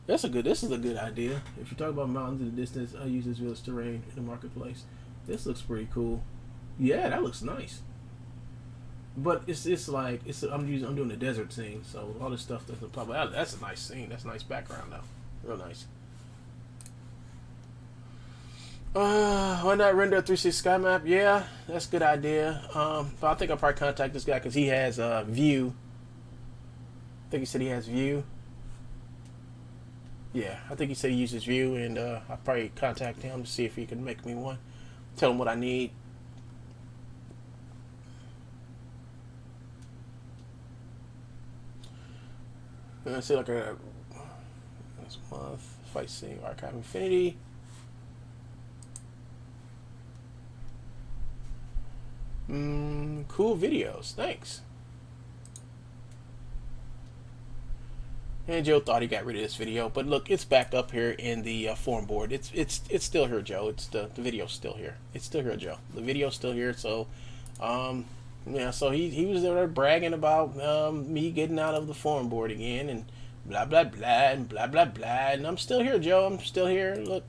This is a good idea. If you talk about mountains in the distance, I use this village terrain in the marketplace. This looks pretty cool. Yeah, that looks nice. But I'm doing the desert scene, so all this stuff doesn't pop out. That's a nice scene. That's a nice background though. Real nice. Why not render a 360 sky map? Yeah, that's a good idea. But I think I'll probably contact this guy because he has a view. I think he said he has View. Yeah, I think he said he uses View, and I'll probably contact him to see if he can make me one. Tell him what I need. Let's see, like a this month, fight scene, archive infinity. Cool videos, thanks. And Joe thought he got rid of this video, but look, it's back up here in the forum board. It's still here, Joe. It's the video's still here. It's still here, Joe. The video's still here. So, yeah. So he was there bragging about me getting out of the forum board again and blah blah blah and blah blah blah. And I'm still here, Joe. I'm still here. Look,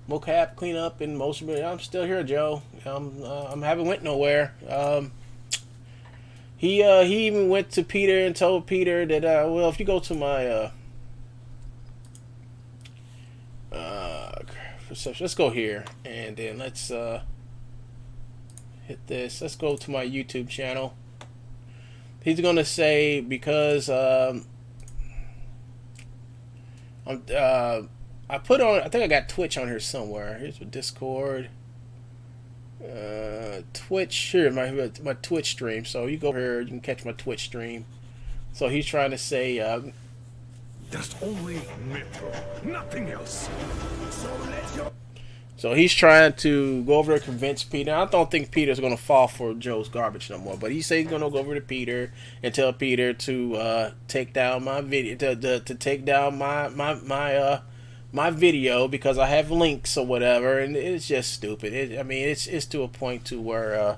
mocap cleanup and motion. I'm still here, Joe. I haven't went nowhere. He even went to Peter and told Peter that well, if you go to my perception, let's go here and then let's hit this. Let's go to my YouTube channel. He's gonna say because I put on, I think I got Twitch on here somewhere. Here's my Discord. Twitch, here, my Twitch stream. So you go here, you can catch my Twitch stream. So he's trying to say there's only Metro, nothing else. So he's trying to go over to convince Peter. I don't think Peter's gonna fall for Joe's garbage no more, but he says he's gonna go over to Peter and tell Peter to take down my video, to take down my video because I have links or whatever, and it's just stupid. I mean, it's to a point to where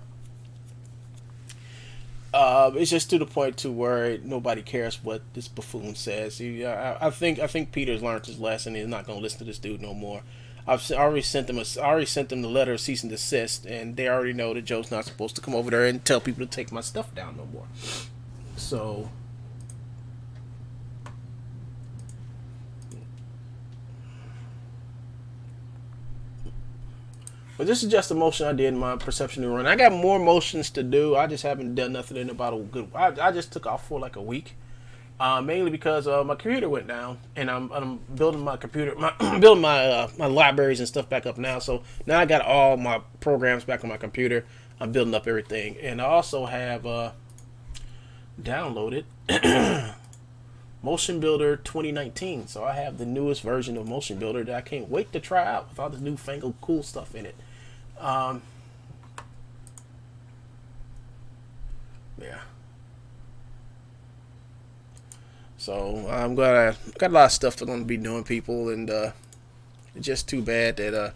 it's just to the point to where nobody cares what this buffoon says. I think Peter's learned his lesson. He's not gonna listen to this dude no more. I've already sent them the letter of cease and desist, and they already know that Joe's not supposed to come over there and tell people to take my stuff down no more. So. But this is just a motion I did in my perception run. I got more motions to do. I just haven't done nothing in about a good. I just took off for like a week, mainly because my computer went down, and I'm building my computer, building my libraries and stuff back up now. So now I got all my programs back on my computer. I'm building up everything, and I also have downloaded Motion Builder 2019. So I have the newest version of Motion Builder that I can't wait to try out with all this newfangled cool stuff in it. Yeah. So I'm glad I got a lot of stuff I'm going to be doing, people, and it's just too bad that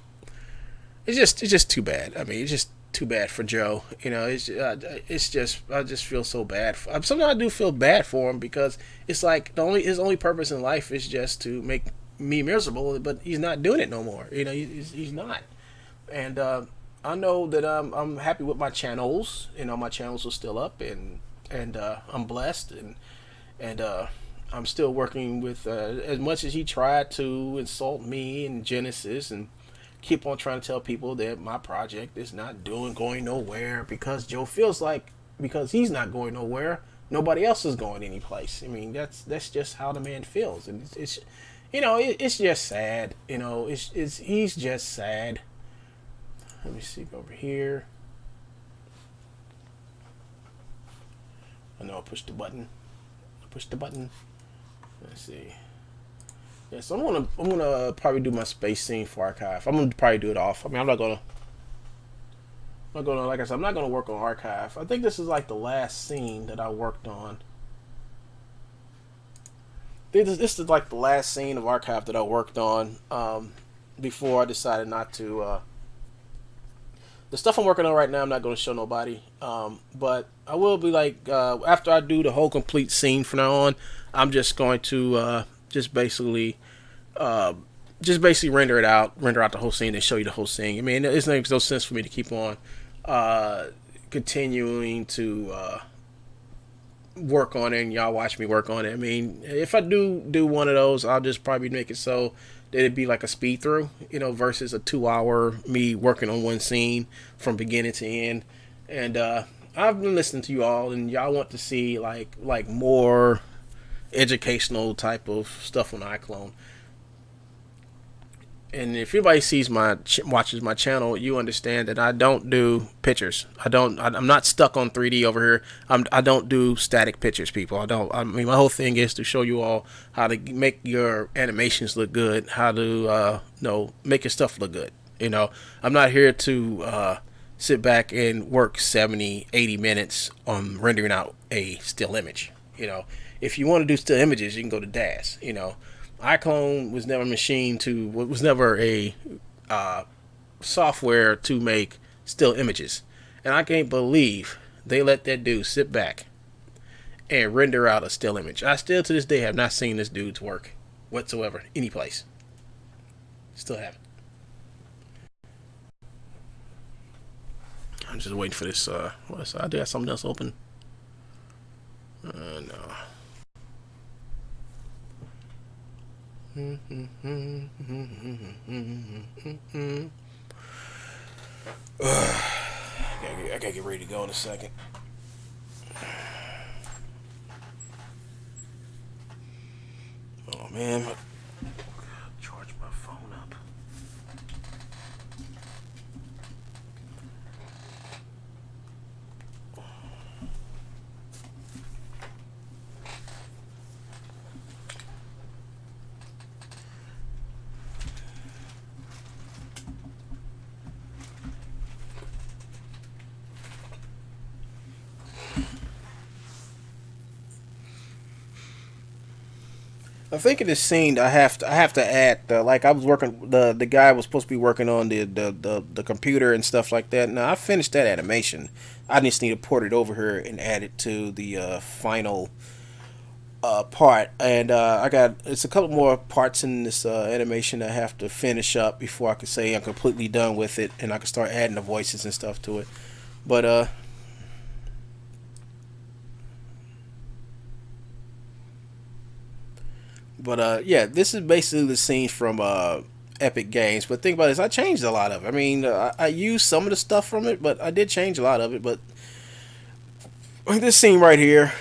it's just too bad. I mean, it's just too bad for Joe. You know, it's just I just feel so bad. Sometimes I do feel bad for him because it's like his only purpose in life is just to make me miserable, but he's not doing it no more. You know, he's not. And I know that I'm happy with my channels. You know, my channels are still up, and I'm blessed, and I'm still working with as much as he tried to insult me and Genesis and keep on trying to tell people that my project is not going nowhere because Joe feels like because he's not going nowhere, nobody else is going anyplace. I mean, that's just how the man feels, and it's you know, it's just sad. You know, he's just sad. Let me see over here. I know I pushed the button. Let's see. Yeah, so I'm gonna probably do my space scene for archive. I'm gonna probably do it off. I mean, I'm not gonna like I said, I'm not gonna work on archive. I think this is like the last scene that I worked on. This is like the last scene of archive that I worked on before I decided not to. The stuff I'm working on right now, I'm not going to show nobody. But I will be like, after I do the whole complete scene from now on, I'm just going to just basically render out the whole scene and show you the whole scene. I mean, it makes no sense for me to keep on continuing to work on it and y'all watch me work on it. I mean, if I do one of those, I'll just probably make it so that it'd be like a speed through, you know, versus a 2-hour me working on one scene from beginning to end. And I've been listening to you all, and y'all want to see like more educational type of stuff on iClone. And if anybody sees watches my channel, you understand that I don't do pictures. I'm not stuck on 3D over here. I don't do static pictures, people. I mean, my whole thing is to show you all how to make your animations look good, how to make your stuff look good. You know, I'm not here to sit back and work 70, 80 minutes on rendering out a still image. You know, if you want to do still images, you can go to DAS. You know, iclone was never was never a software to make still images, and I can't believe they let that dude sit back and render out a still image. I still to this day have not seen this dude's work whatsoever any place. Still haven't. I'm just waiting for this. What's I do have something else open? No. I gotta get ready to go in a second. Oh man, charge my phone up. I think in this scene I have to add like I was working the guy was supposed to be working on the computer and stuff like that. Now I finished that animation. I just need to port it over here and add it to the final part. And it's a couple more parts in this animation I have to finish up before I can say I'm completely done with it and I can start adding the voices and stuff to it. But yeah, this is basically the scene from Epic Games. But think about this, I changed a lot of it. I mean, I used some of the stuff from it, but I did change a lot of it. But like this scene right here,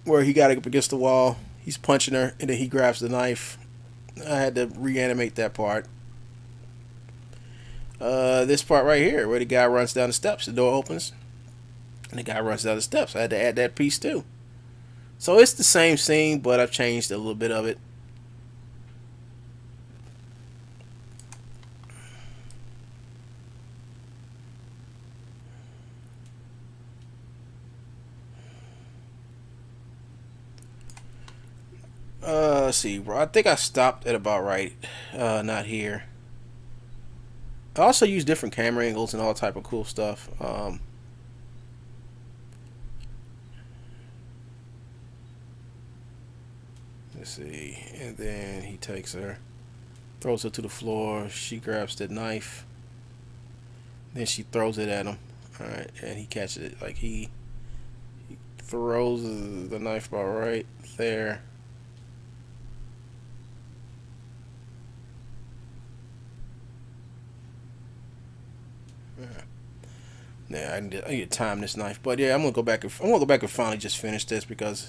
where he got up against the wall, he's punching her, and then he grabs the knife. I had to reanimate that part. This part right here, where the guy runs down the steps, the door opens, and the guy runs down the steps. I had to add that piece too. So it's the same scene, but I've changed a little bit of it. Let's see, bro. I think I stopped at about right. Not here. I also use different camera angles and all type of cool stuff. Let's see. And then he takes her, throws her to the floor. She grabs the knife. Then she throws it at him. All right, and he catches it. Like he throws the knife about right there. Yeah, I need to time this knife, but yeah, I'm gonna go back and finally just finish this because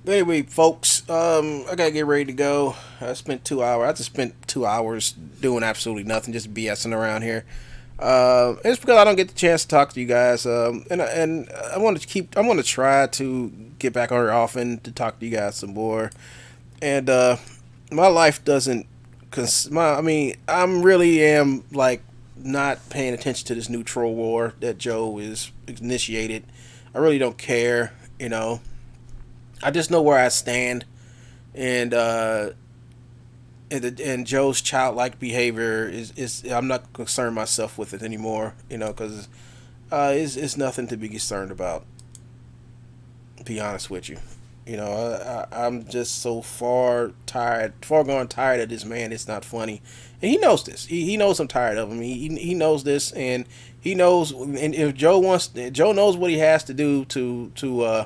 anyway, folks, I gotta get ready to go. I spent 2 hours. I just spent 2 hours doing absolutely nothing, just BSing around here. It's because I don't get the chance to talk to you guys. And I want to try to get back on here often to talk to you guys some more. And my life doesn't. I really am like not paying attention to this new troll war that Joe is initiated. I really don't care, you know. I just know where I stand, and Joe's childlike behavior is I'm not concerned myself with it anymore, you know, because it's nothing to be concerned about. To be honest with you, You know, I'm just so far gone tired of this man. It's not funny, and he knows this. He knows I'm tired of him. He knows this, and he knows. And if Joe knows what he has to do to.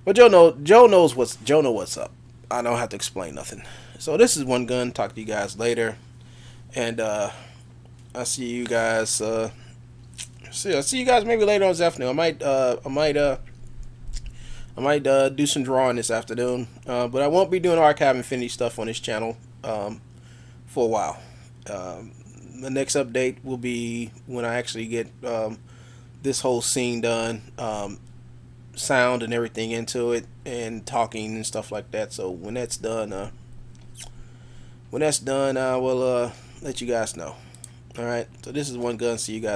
But Joe knows what's up. I don't have to explain nothing. So this is One Gun. Talk to you guys later, and I'll see you guys. I'll see you guys maybe later on this afternoon. I might do some drawing this afternoon, but I won't be doing Archive Infinity stuff on this channel for a while. The next update will be when I actually get this whole scene done. Sound and everything into it, and talking and stuff like that. So when that's done, I will let you guys know. All right. So this is One Gun. See you guys.